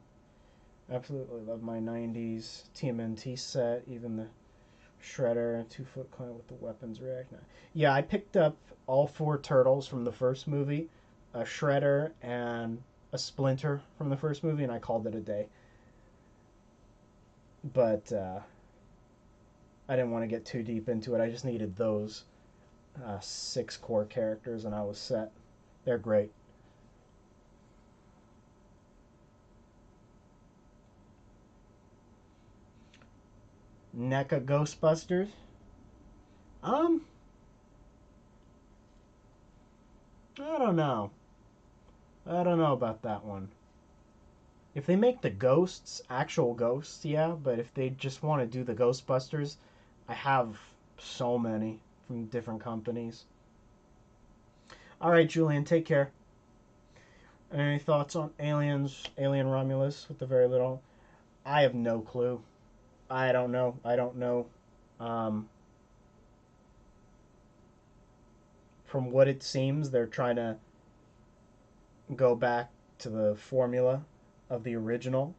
Absolutely love my '90s TMNT set. Even the Shredder, 2 foot clan with the weapons react. Yeah, I picked up all 4 turtles from the first movie, a Shredder and a Splinter from the first movie, and I called it a day. But I didn't want to get too deep into it. I just needed those 6 core characters, and I was set. They're great. NECA Ghostbusters. Um, I don't know. I don't know about that one. If they make the ghosts, actual ghosts, yeah, but if they just want to do the Ghostbusters, I have so many from different companies. All right, Julian, take care. Any thoughts on Aliens, Alien Romulus with the very little? I have no clue. I don't know. I don't know. Um, from what it seems, they're trying to go back to the formula of the original,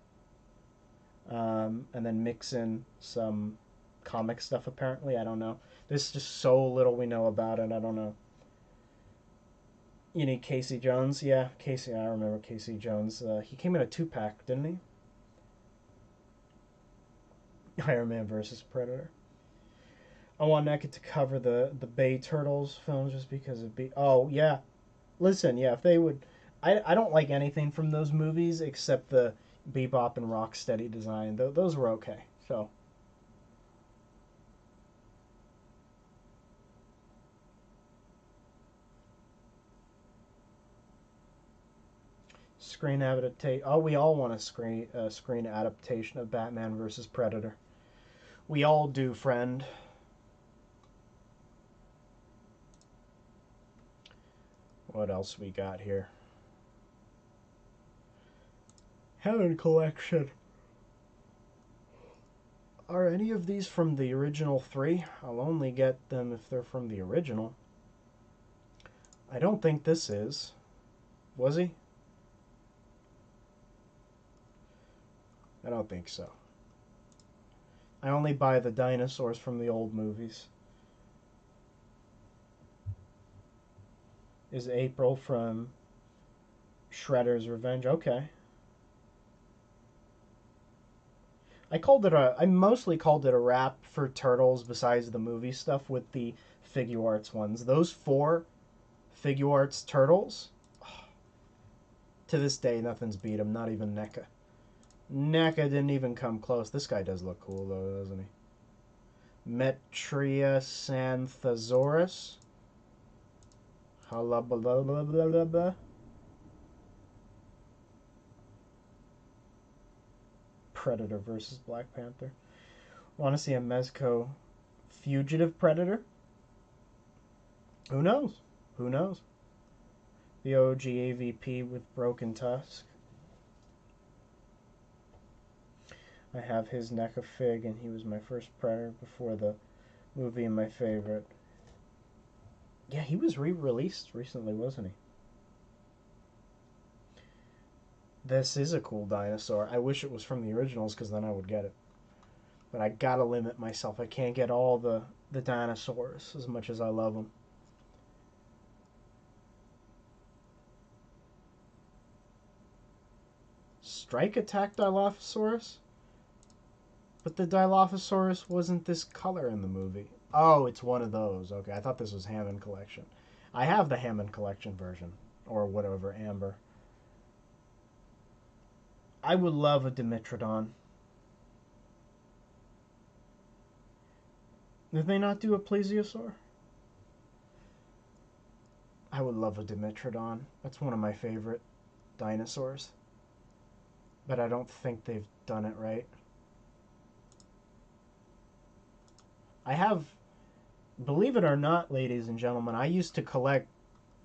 and then mix in some comic stuff. Apparently, I don't know. There's just so little we know about it. I don't know. You need Casey Jones, yeah, Casey. I remember Casey Jones. He came in a 2-pack, didn't he? Iron Man versus Predator. I want NECA to cover the Bay Turtles films just because of be. Oh yeah, listen, yeah, if they would, I don't like anything from those movies except the Bebop and Rocksteady design. Those were okay. So screen adaptation. Oh, we all want a screen adaptation of Batman versus Predator. We all do, friend. What else we got here? Helen collection. Are any of these from the original 3? I'll only get them if they're from the original. I don't think this is. Was he? I don't think so. I only buy the dinosaurs from the old movies. Is April from Shredder's Revenge? Okay. I mostly called it a wrap for Turtles besides the movie stuff with the figure arts ones. Those four figure arts Turtles, to this day, nothing's beat them, not even NECA. NECA didn't even come close. This guy does look cool, though, doesn't he? Metriacanthosaurus. Blah. Predator versus Black Panther. Want to see a Mezco fugitive predator? Who knows? Who knows? The OG AVP with broken tusk. I have his NECA fig, and he was my first predator before the movie and my favorite. Yeah, he was re-released recently, wasn't he? This is a cool dinosaur. I wish it was from the originals, because then I would get it. But I gotta limit myself. I can't get all the dinosaurs as much as I love them. Strike Attack Dilophosaurus? But the Dilophosaurus wasn't this color in the movie. Oh, it's one of those. Okay, I thought this was Hammond Collection. I have the Hammond Collection version. Or whatever, Amber. I would love a Dimetrodon. Did they not do a Plesiosaur? I would love a Dimetrodon. That's one of my favorite dinosaurs. But I don't think they've done it right. I have, believe it or not, ladies and gentlemen, I used to collect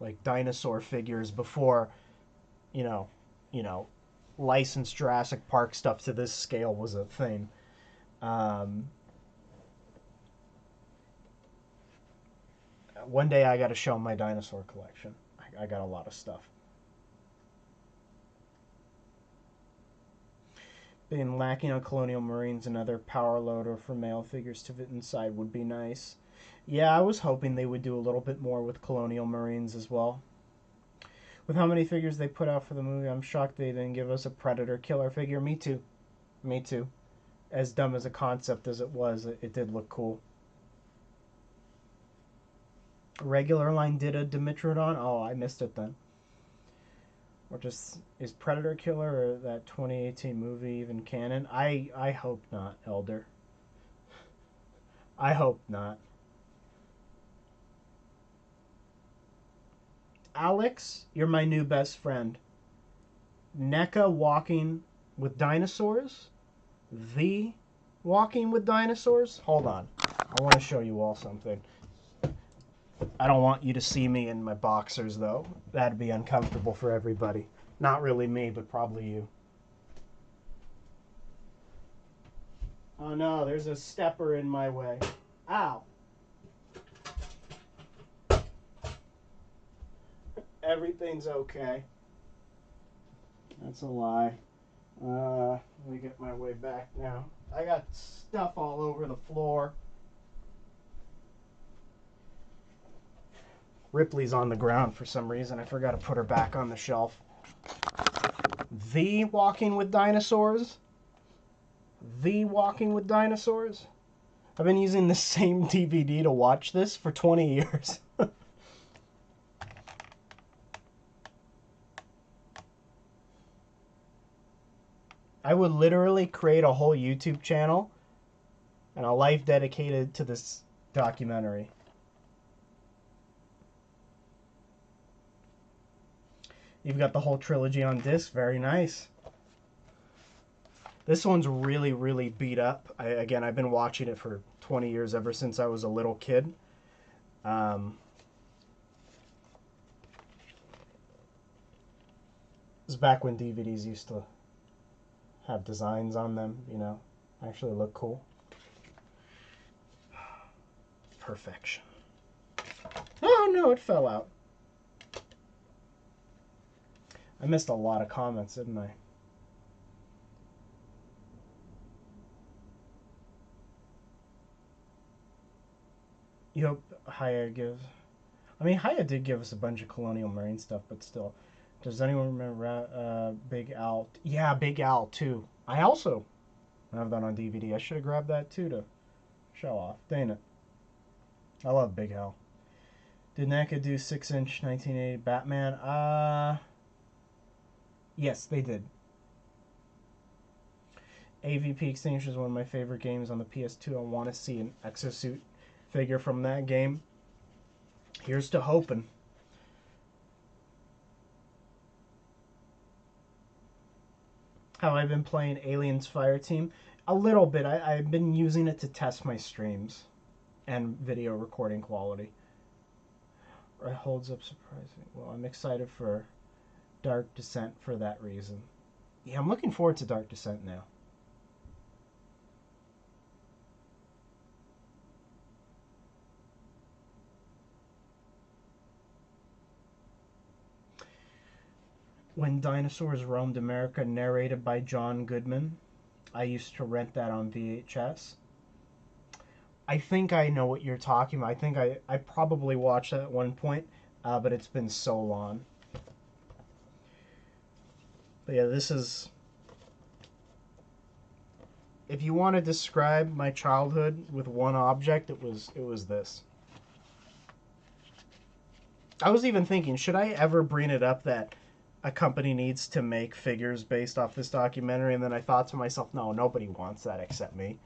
like dinosaur figures before, you know, licensed Jurassic Park stuff to this scale was a thing. One day I got to show my dinosaur collection. I got a lot of stuff. Being lacking on Colonial Marines, another power loader for male figures to fit inside would be nice. Yeah, I was hoping they would do a little bit more with Colonial Marines as well. With how many figures they put out for the movie, I'm shocked they didn't give us a Predator killer figure. Me too. Me too. As dumb as a concept as it was, it did look cool. Regular line did a Dimetrodon? Oh, I missed it then. Or just, is Predator Killer or that 2018 movie even canon? I hope not, Elder. I hope not. Alex, you're my new best friend. NECA walking with dinosaurs? The walking with dinosaurs? Hold on. I want to show you all something. I don't want you to see me in my boxers, though. That'd be uncomfortable for everybody. Not really me, but probably you. Oh no, there's a stepper in my way. Ow! Everything's okay. That's a lie. Let me get my way back now. I got stuff all over the floor. Ripley's on the ground for some reason. I forgot to put her back on the shelf. The Walking with Dinosaurs? The Walking with Dinosaurs? I've been using the same DVD to watch this for 20 years. I would literally create a whole YouTube channel and a life dedicated to this documentary. You've got the whole trilogy on disc. Very nice. This one's really, really beat up. Again, I've been watching it for 20 years, ever since I was a little kid. This is back when DVDs used to have designs on them, you know. Actually look cool. Perfection. Oh no, it fell out. I missed a lot of comments, didn't I? You hope Haya gives... I mean, Haya did give us a bunch of Colonial Marine stuff, but still. Does anyone remember Big Al? Yeah, Big Al, too. I also I have that on DVD. I should have grabbed that too to show off. Dang it. I love Big Hell. Did NECA do 6-inch 1980 Batman? Yes, they did. AVP Extinction is one of my favorite games on the PS2. I want to see an exosuit figure from that game. Here's to hoping. How I've been playing Aliens Fireteam? A little bit. I've been using it to test my streams and video recording quality. It holds up surprisingly well. I'm excited for Dark Descent for that reason. Yeah, I'm looking forward to Dark Descent now. When Dinosaurs Roamed America, narrated by John Goodman. I used to rent that on VHS. I think I know what you're talking about. I think I probably watched that at one point, but it's been so long. But yeah, this is... If you want to describe my childhood with one object, it was this. I was even thinking, should I ever bring it up that a company needs to make figures based off this documentary? And then I thought to myself, no, nobody wants that except me.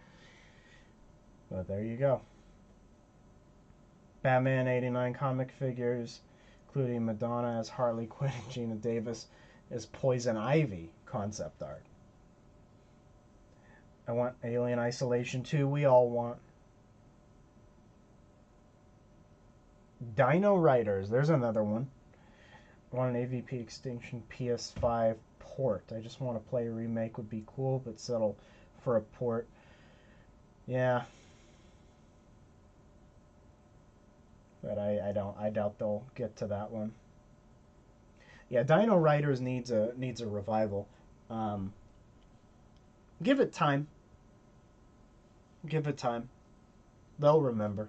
But there you go. Batman 89 comic figures, including Madonna as Harley Quinn and Gina Davis as Poison Ivy concept art. I want Alien Isolation 2. We all want. Dino Riders. There's another one. I want an AVP Extinction PS5 port. I just want to play a remake would be cool, but settle for a port. Yeah. But I doubt they'll get to that one. Yeah, Dino Riders needs a revival. Give it time. Give it time. They'll remember.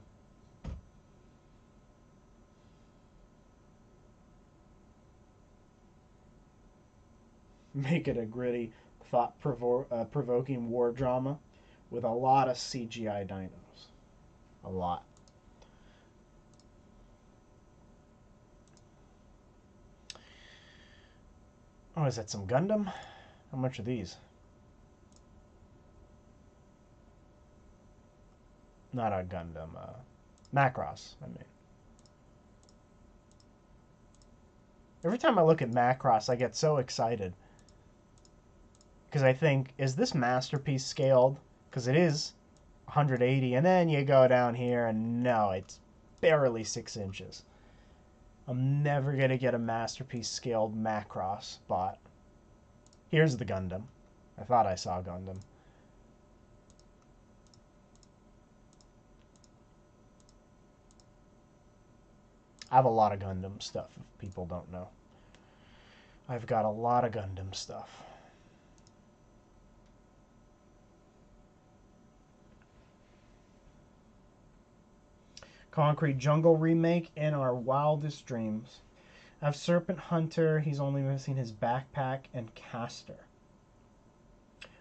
Make it a gritty, thought-provoking war drama with a lot of CGI dinos. A lot. Oh, is that some Gundam? How much are these? Not a Gundam. Macross, I mean. Every time I look at Macross, I get so excited. Because I think, is this masterpiece scaled? Because it is 180, and then you go down here, and no, it's barely 6 inches. I'm never going to get a masterpiece scaled Macross bot. Here's the Gundam. I thought I saw Gundam. I have a lot of Gundam stuff, if people don't know. I've got a lot of Gundam stuff. Concrete Jungle remake in our wildest dreams. I have Serpent Hunter. He's only missing his backpack and caster.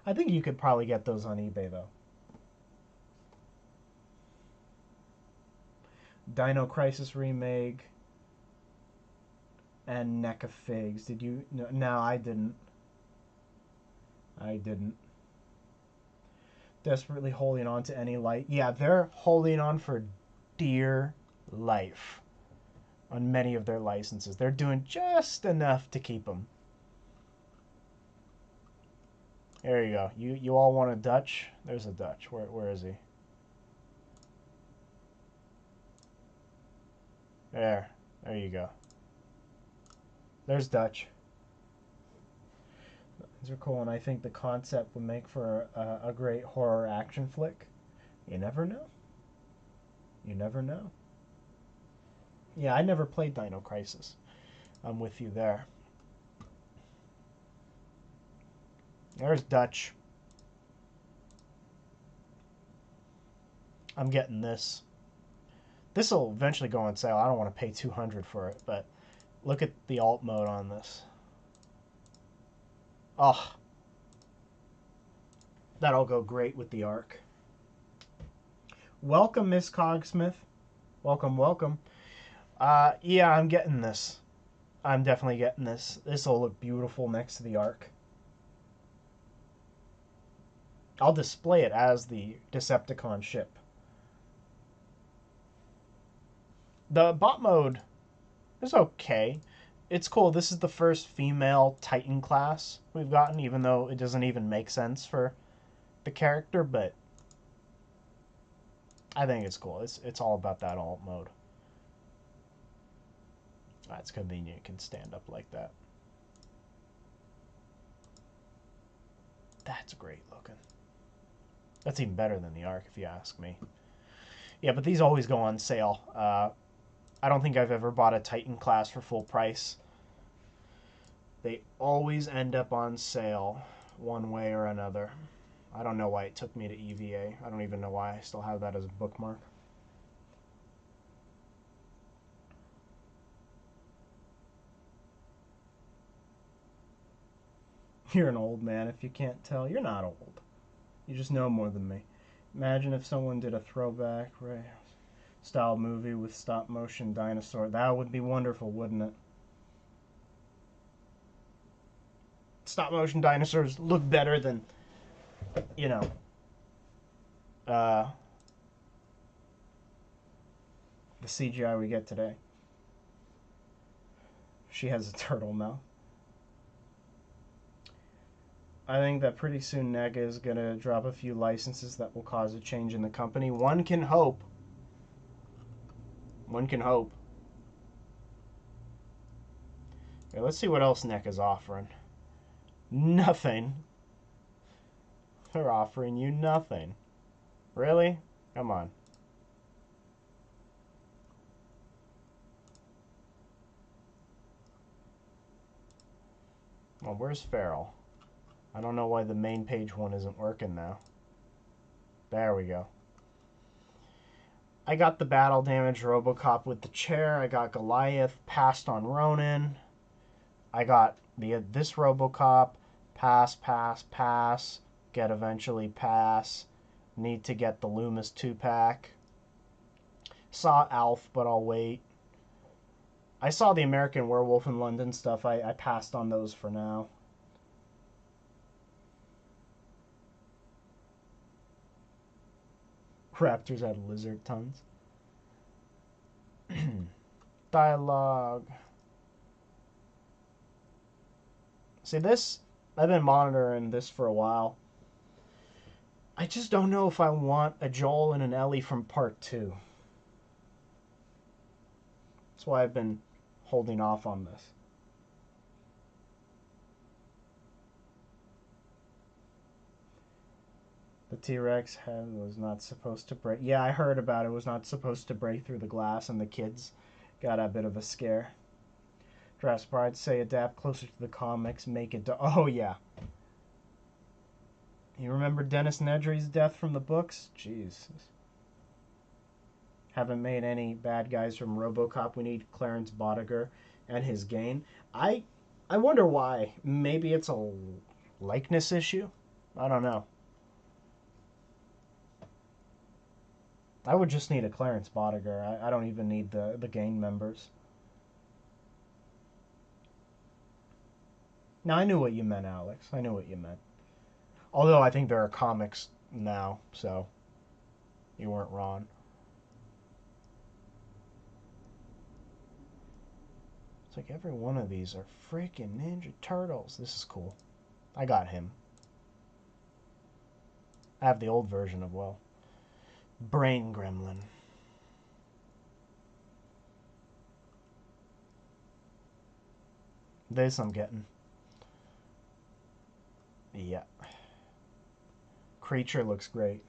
I think you could probably get those on eBay, though. Dino Crisis remake and NECA figs. Did you? No, I didn't. I didn't. Desperately holding on to any light. Yeah, they're holding on for dear life on many of their licenses. They're doing just enough to keep them. There you go. You all want a Dutch? There's a Dutch. Where is he? There you go. There's Dutch. These are cool, and I think the concept would make for a great horror action flick. You never know. You never know. Yeah, I never played Dino Crisis. I'm with you there. There's Dutch. I'm getting this. This will eventually go on sale. I don't want to pay $200 for it, but look at the alt mode on this. Oh. That'll go great with the Ark. Welcome, Miss Cogsmith. Welcome, welcome. Yeah, I'm getting this. I'm definitely getting this. This will look beautiful next to the Ark. I'll display it as the Decepticon ship. The bot mode is okay. It's cool. This is the first female Titan class we've gotten, even though it doesn't even make sense for the character, but I think it's cool. It's all about that alt mode. That's convenient. It can stand up like that. That's great looking. That's even better than the Ark, if you ask me. Yeah, but these always go on sale. I don't think I've ever bought a Titan class for full price. They always end up on sale one way or another. I don't know why it took me to EVA. I don't even know why I still have that as a bookmark. You're an old man if you can't tell. You're not old. You just know more than me. Imagine if someone did a throwback style movie with stop motion dinosaur. That would be wonderful, wouldn't it? Stop motion dinosaurs look better than, you know, the CGI we get today. She has a turtle mouth. I think that pretty soon NECA is going to drop a few licenses that will cause a change in the company. One can hope. One can hope. Okay, let's see what else NECA's offering. Nothing. They're offering you nothing. Really? Come on. Well, where's Feral? I don't know why the main page one isn't working now. There we go. I got the battle damage Robocop with the chair. I got Goliath passed on Ronin. I got this Robocop pass, pass, pass. Get eventually pass. Need to get the Loomis 2-pack. Saw Alf, but I'll wait. I saw the American Werewolf in London stuff. I passed on those for now. Raptors had lizard tongues. Dialogue. See, this, I've been monitoring this for a while. I just don't know if I want a Joel and an Ellie from part 2. That's why I've been holding off on this. The T-Rex head was not supposed to break. Yeah, I heard about it. It was not supposed to break through the glass, and the kids got a bit of a scare. Jurassic Park say adapt closer to the comics, make it. Oh yeah. You remember Dennis Nedry's death from the books? Jeez. Haven't made any bad guys from RoboCop. We need Clarence Bodiger and his gain. I wonder why. Maybe it's a likeness issue. I don't know. I would just need a Clarence Bodiger. I don't even need the gang members. Now, I knew what you meant, Alex. I knew what you meant. Although I think there are comics now, so you weren't wrong. It's like every one of these are freaking Ninja Turtles. This is cool. I got him. I have the old version of, well, Brain Gremlin. This I'm getting. Yeah. Creature looks great.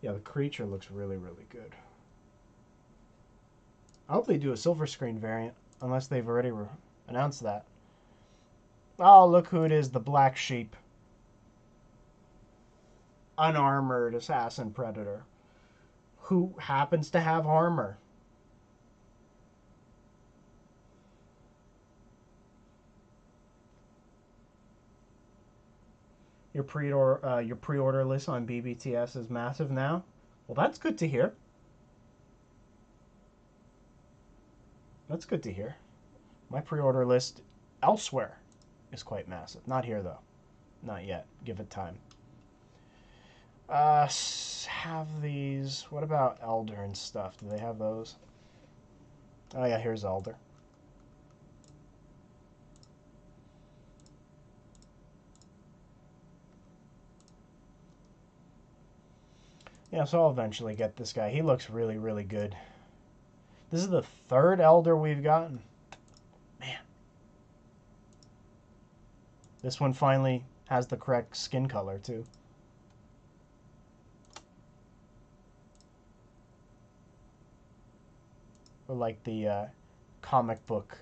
Yeah, the creature looks really, really good. I hope they do a silver screen variant, unless they've already announced that. Oh, look who it is, the Black Sheep. Unarmored assassin predator. Who happens to have armor. Your pre-order list on BBTS is massive now. Well, that's good to hear. That's good to hear. My pre-order list elsewhere is quite massive. Not here though. Not yet. Give it time. Have these. What about Elder and stuff? Do they have those? Oh yeah, here's Elder. Yeah, so I'll eventually get this guy. He looks really, really good. This is the third Elder we've gotten. Man. This one finally has the correct skin color, too. Or like the comic book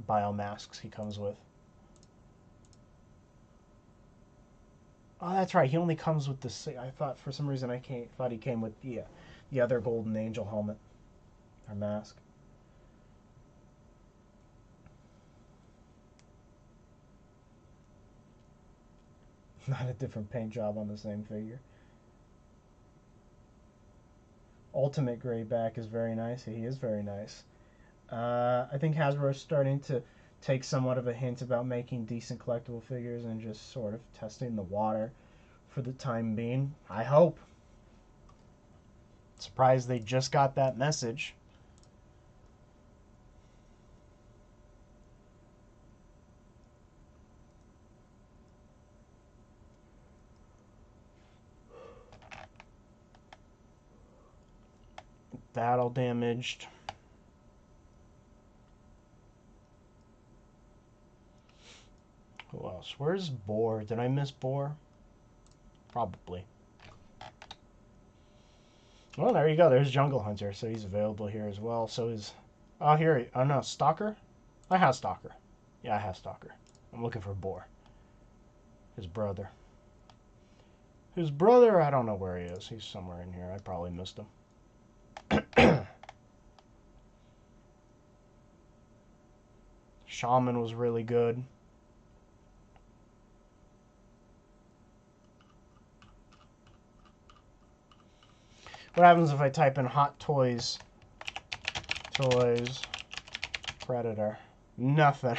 biomasks he comes with. Oh, that's right. He only comes with the. I thought for some reason thought he came with the other Golden Angel helmet or mask. Not a different paint job on the same figure. Ultimate Grayback is very nice. He is very nice. I think Hasbro is starting to take somewhat of a hint about making decent collectible figures and just sort of testing the water for the time being. I hope. Surprised they just got that message. Battle damaged. Who else? Where's Boar? Did I miss Boar? Probably. Well, there you go. There's Jungle Hunter, so he's available here as well. So is... Oh, here... Oh, no. Stalker? I have Stalker. Yeah, I have Stalker. I'm looking for Boar. His brother. His brother, I don't know where he is. He's somewhere in here. I probably missed him. Shaman was really good. What happens if I type in Hot Toys, Predator? Nothing.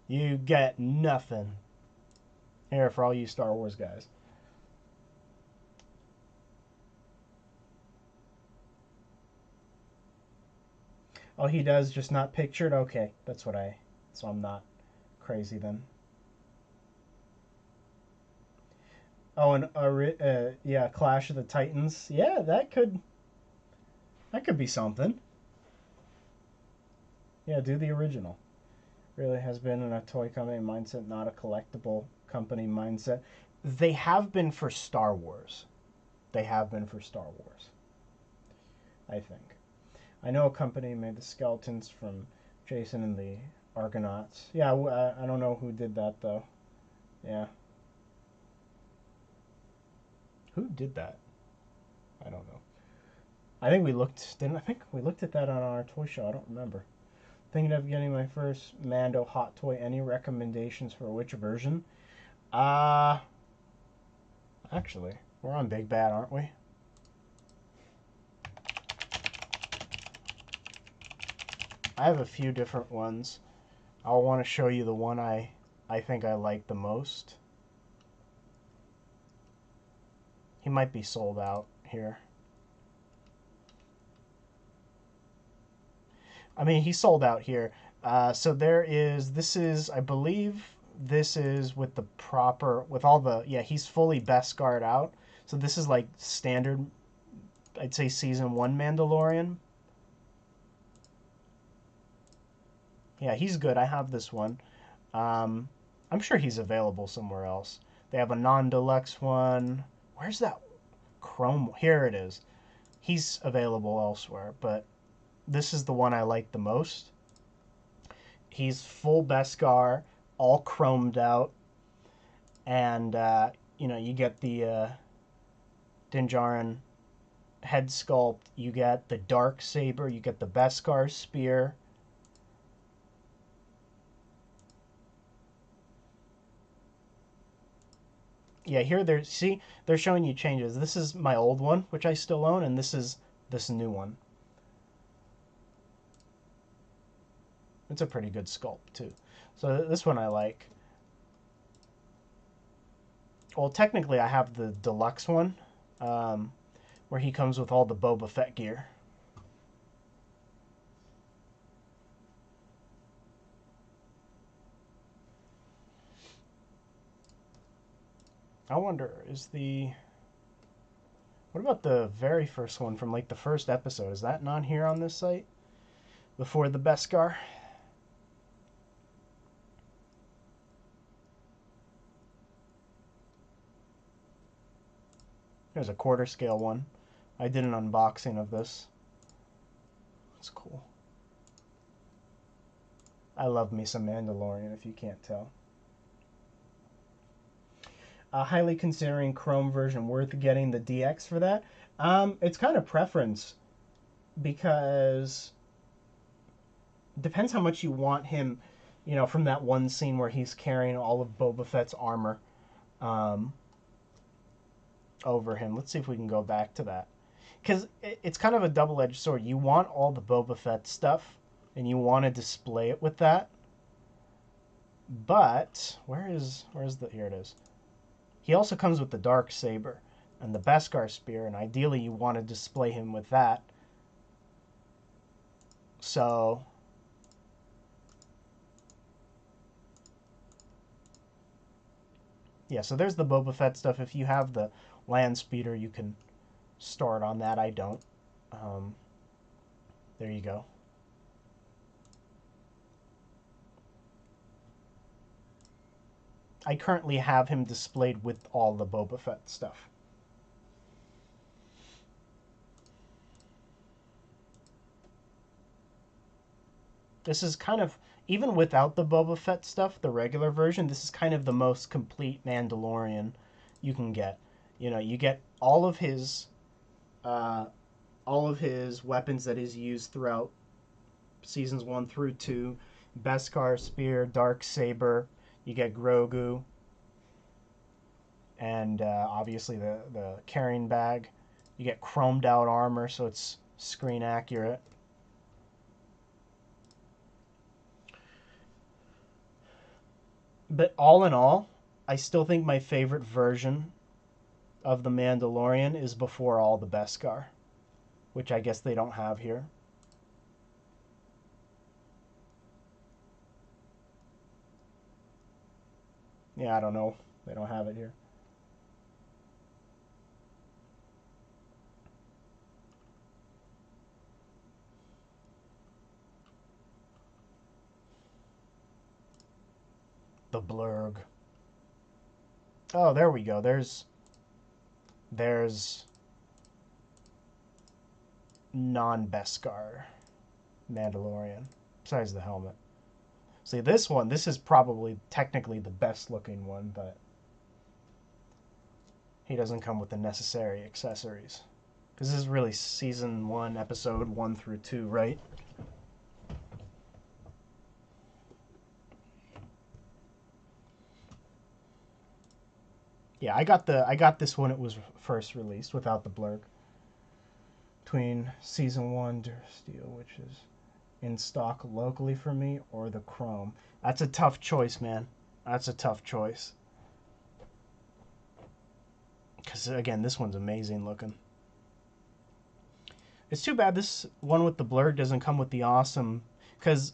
You get nothing. Here, for all you Star Wars guys. Oh, he does, just not pictured? Okay, that's what so I'm not crazy then. Oh, and yeah, Clash of the Titans. Yeah, that could be something. Yeah, do the original. Really has been in a toy company mindset, not a collectible company mindset. They have been for Star Wars. They have been for Star Wars, I think. I know a company made the skeletons from Jason and the Argonauts. Yeah, I don't know who did that, though. Yeah. Who did that? I don't know. I think we looked, didn't I think we looked at that on our toy show. I don't remember. Thinking of getting my first Mando hot toy. Any recommendations for which version? Actually, we're on Big Bad, aren't we? I have a few different ones. I'll want to show you the one I think I like the most. He might be sold out here. I mean, he sold out here. So this is, I believe, this is with the proper, with all the, yeah, he's fully Beskar out. So this is like standard, I'd say season 1 Mandalorian. Yeah, he's good. I have this one. I'm sure he's available somewhere else. They have a non-deluxe one. Where's that chrome? Here it is. He's available elsewhere, but this is the one I like the most. He's full Beskar, all chromed out, and you know, you get the Din Djarin head sculpt, you get the dark saber, you get the Beskar spear. Yeah, here they're showing you changes. This is my old one, which I still own, and this is this new one. It's a pretty good sculpt too. So this one I like. Well, technically I have the deluxe one, where he comes with all the Boba Fett gear. I wonder, what about the very first one from like the first episode? Is that not here on this site? Before the Beskar? There's a quarter scale one. I did an unboxing of this. It's cool. I love me some Mandalorian, if you can't tell. Highly considering Chrome version worth getting the DX for that. It's kind of preference because it depends how much you want him, you know, from that one scene where he's carrying all of Boba Fett's armor over him. Let's see if we can go back to that. Because it's kind of a double-edged sword. You want all the Boba Fett stuff, and you want to display it with that. But where's the, here it is. He also comes with the dark saber and the Beskar spear, and ideally you want to display him with that. So yeah, so there's the Boba Fett stuff. If you have the land speeder, you can start on that. I don't. There you go. I currently have him displayed with all the Boba Fett stuff. This is kind of, even without the Boba Fett stuff, the regular version, this is kind of the most complete Mandalorian you can get. You know, you get all of his weapons that he's used throughout seasons 1 through 2. Beskar spear, dark saber. You get Grogu, and obviously the carrying bag. You get chromed out armor, so it's screen accurate. But all in all, I still think my favorite version of the Mandalorian is before all the Beskar, which I guess they don't have here. Yeah, I don't know. They don't have it here. The blurg. Oh, there we go. There's non-Beskar Mandalorian, besides the helmet. See, this is probably technically the best looking one, but he doesn't come with the necessary accessories. Because this is really season 1, episode 1 through 2, right? Yeah, I got this when it was first released without the blurg. Between season 1 Steel, which is in stock locally for me, or the Chrome. That's a tough choice, man. That's a tough choice. Because again, this one's amazing looking. It's too bad this one with the blurg doesn't come with the awesome, because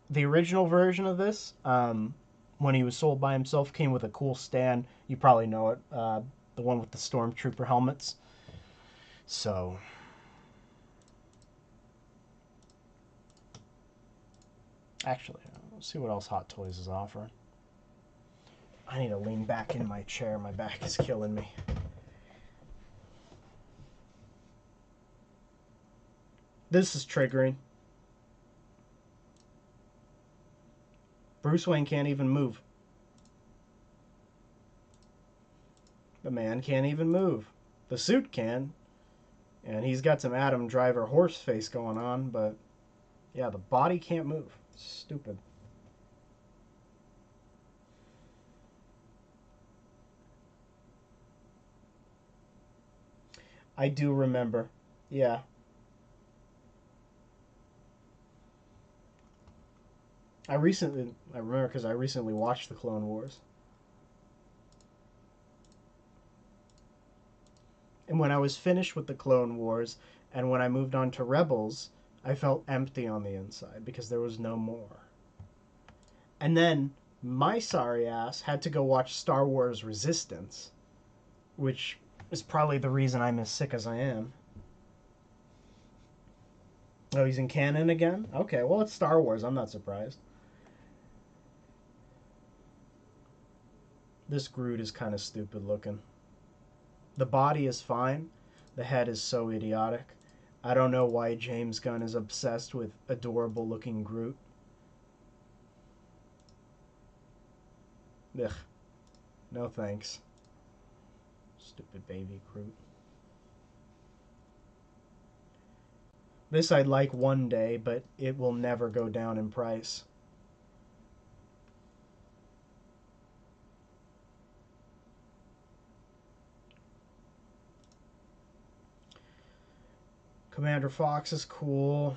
the original version of this, when he was sold by himself, came with a cool stand. You probably know it, the one with the Stormtrooper helmets. So, actually, let's see what else Hot Toys is offering. I need to lean back in my chair. My back is killing me. This is triggering. Bruce Wayne can't even move. The man can't even move. The suit can. And he's got some Adam Driver horse face going on, but yeah, the body can't move. Stupid. I do remember. Yeah. I remember because I recently watched the Clone Wars. And when I was finished with the Clone Wars and when I moved on to Rebels, I felt empty on the inside because there was no more. And then my sorry ass had to go watch Star Wars Resistance, which is probably the reason I'm as sick as I am. Oh, he's in canon again? Okay, well, it's Star Wars. I'm not surprised. This Groot is kind of stupid looking. The body is fine. The head is so idiotic. I don't know why James Gunn is obsessed with adorable looking Groot. Ugh. No thanks. Stupid baby Groot. This I'd like one day, but it will never go down in price. Commander Fox is cool.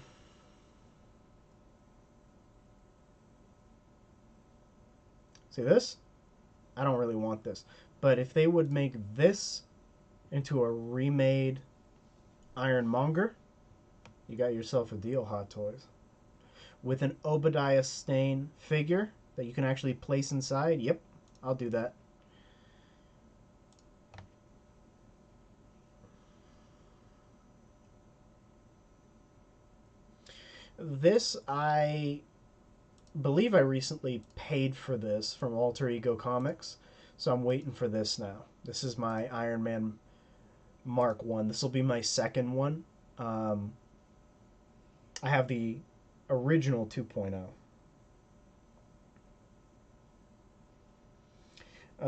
See this? I don't really want this. But if they would make this into a remade Ironmonger, you got yourself a deal, Hot Toys. With an Obadiah Stane figure that you can actually place inside, yep, I'll do that. This, I believe I recently paid for this from Alter Ego Comics, so I'm waiting for this now. This is my Iron Man Mark 1. This will be my second one. Um, I have the original 2.0.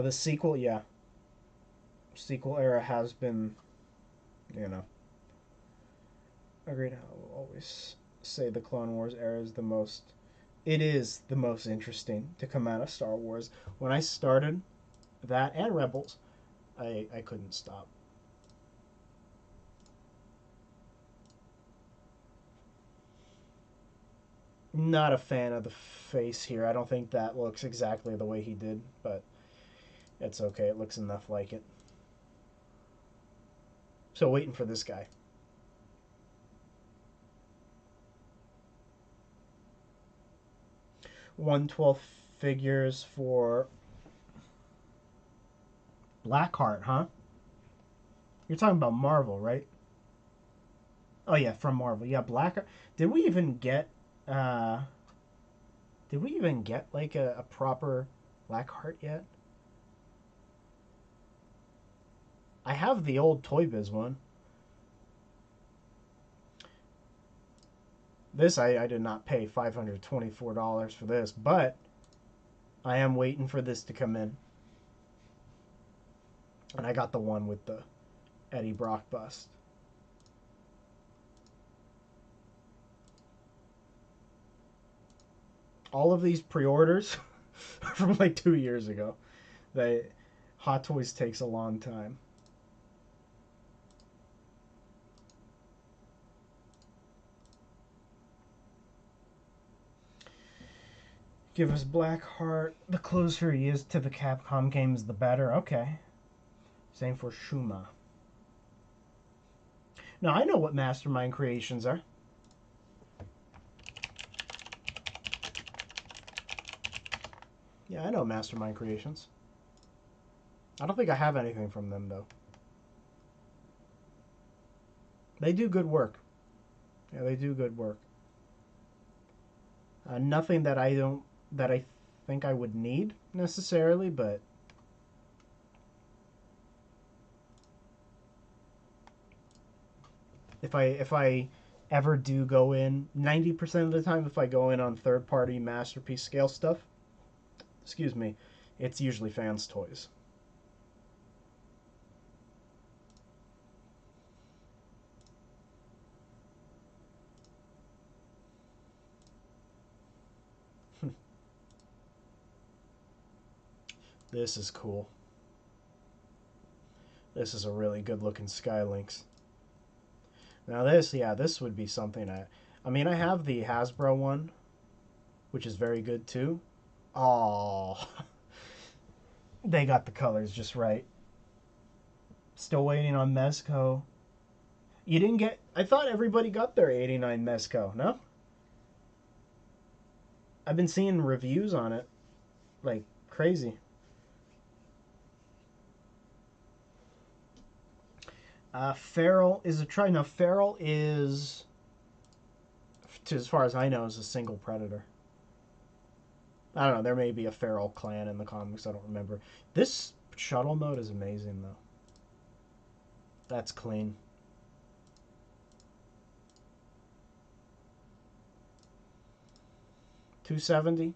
The sequel, yeah. Sequel era has been, you know. Agreed. I'll always say the Clone Wars era is the most. It is the most interesting to come out of Star Wars. When I started that and Rebels, I couldn't stop. Not a fan of the face here. I don't think that looks exactly the way he did, but it's okay. It looks enough like it. So waiting for this guy. 1/12 figures for Blackheart, huh? You're talking about Marvel, right? Oh yeah, from Marvel. Yeah, Blackheart. Did we even get uh did we even get like a proper Blackheart yet? I have the old Toy Biz one. This I did not pay $524 for this, but I am waiting for this to come in. And I got the one with the Eddie Brock bust. All of these pre-orders from like 2 years ago. They Hot Toys takes a long time. Give us Blackheart. The closer he is to the Capcom games, the better. Okay. Same for Shuma. Now I know what Mastermind Creations are. Yeah, I know Mastermind Creations. I don't think I have anything from them though. They do good work. Yeah, they do good work. Nothing that I think I would need necessarily, but if I ever do go in, 90% of the time if I go in on third party masterpiece scale stuff, excuse me, it's usually fans toys. This is cool. This is a really good looking Skylynx. Now this, yeah, this would be something I mean, I have the Hasbro one, which is very good too. Oh, they got the colors just right. Still waiting on Mezco. You didn't get... I thought everybody got their 89 Mezco, no? I've been seeing reviews on it. Like, crazy. Feral is a try. Now, Feral is, as far as I know, is a single predator. I don't know. There may be a Feral clan in the comics. I don't remember. This shuttle mode is amazing, though. That's clean. $270.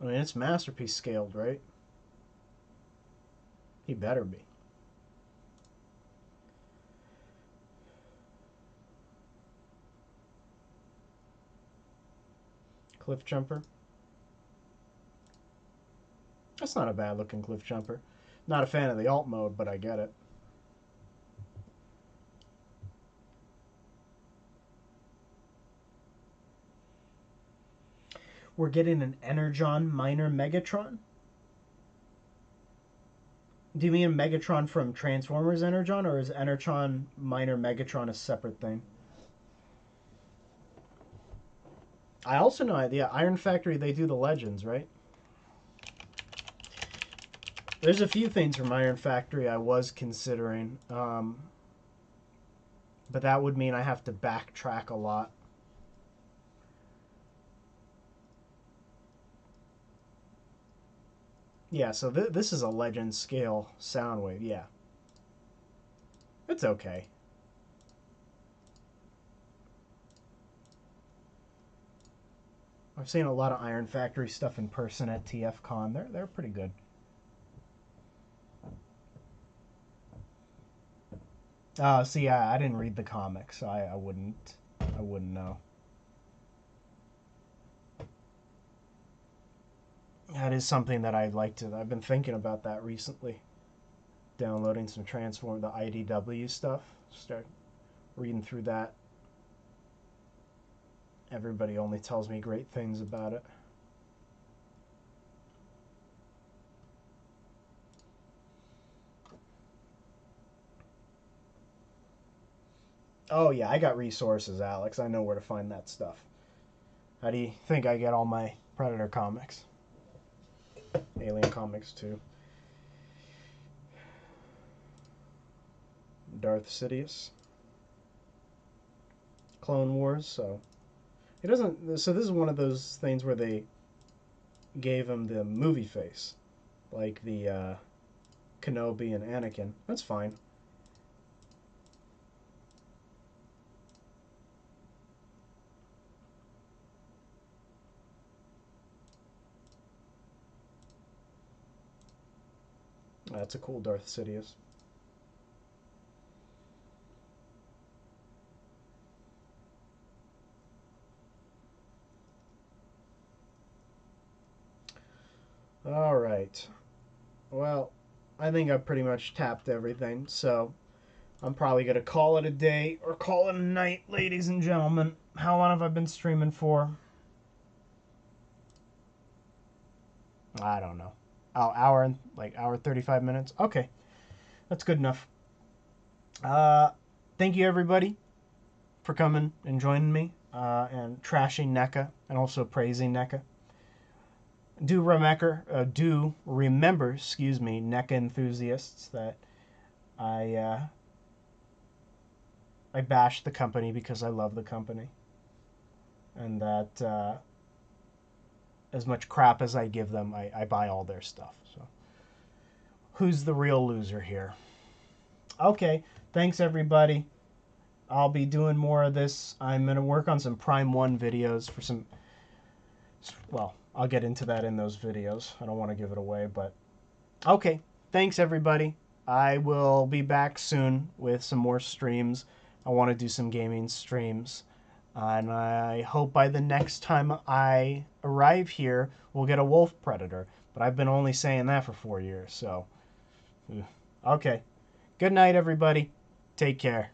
I mean, it's masterpiece scaled, right? He better be. Cliff Jumper. That's not a bad looking Cliff Jumper. Not a fan of the alt mode, but I get it. We're getting an Energon Minor Megatron? Do you mean Megatron from Transformers Energon, or is Energon Minor Megatron a separate thing? I also know, yeah, Iron Factory, they do the Legends, right? There's a few things from Iron Factory I was considering, but that would mean I have to backtrack a lot. Yeah, so this is a Legend scale Soundwave, yeah. It's okay. I've seen a lot of Iron Factory stuff in person at TF Con. They're pretty good. See, I didn't read the comics, so I wouldn't know. That is something that I'd like to. I've been thinking about that recently. Downloading some Transform, the IDW stuff. Start reading through that. Everybody only tells me great things about it. Oh yeah, I got resources, Alex. I know where to find that stuff. How do you think I get all my Predator comics? Alien comics too. Darth Sidious. Clone Wars, so it doesn't. So this is one of those things where they gave him the movie face, like the Kenobi and Anakin. That's fine. That's a cool Darth Sidious. All right. Well, I think I've pretty much tapped everything, so I'm probably going to call it a day or call it a night, ladies and gentlemen. How long have I been streaming for? I don't know. Oh, hour 35 minutes. Okay. That's good enough. Thank you everybody for coming and joining me and trashing NECA and also praising NECA. Do remember, excuse me, NECA enthusiasts, that I bash the company because I love the company, and that as much crap as I give them, I buy all their stuff. So, who's the real loser here? Okay, thanks everybody. I'll be doing more of this. I'm going to work on some Prime 1 videos for some... Well, I'll get into that in those videos. I don't want to give it away, but... Okay, thanks everybody. I will be back soon with some more streams. I want to do some gaming streams. And I hope by the next time I arrive here, we'll get a wolf predator. But I've been only saying that for 4 years, so... Okay. Good night, everybody. Take care.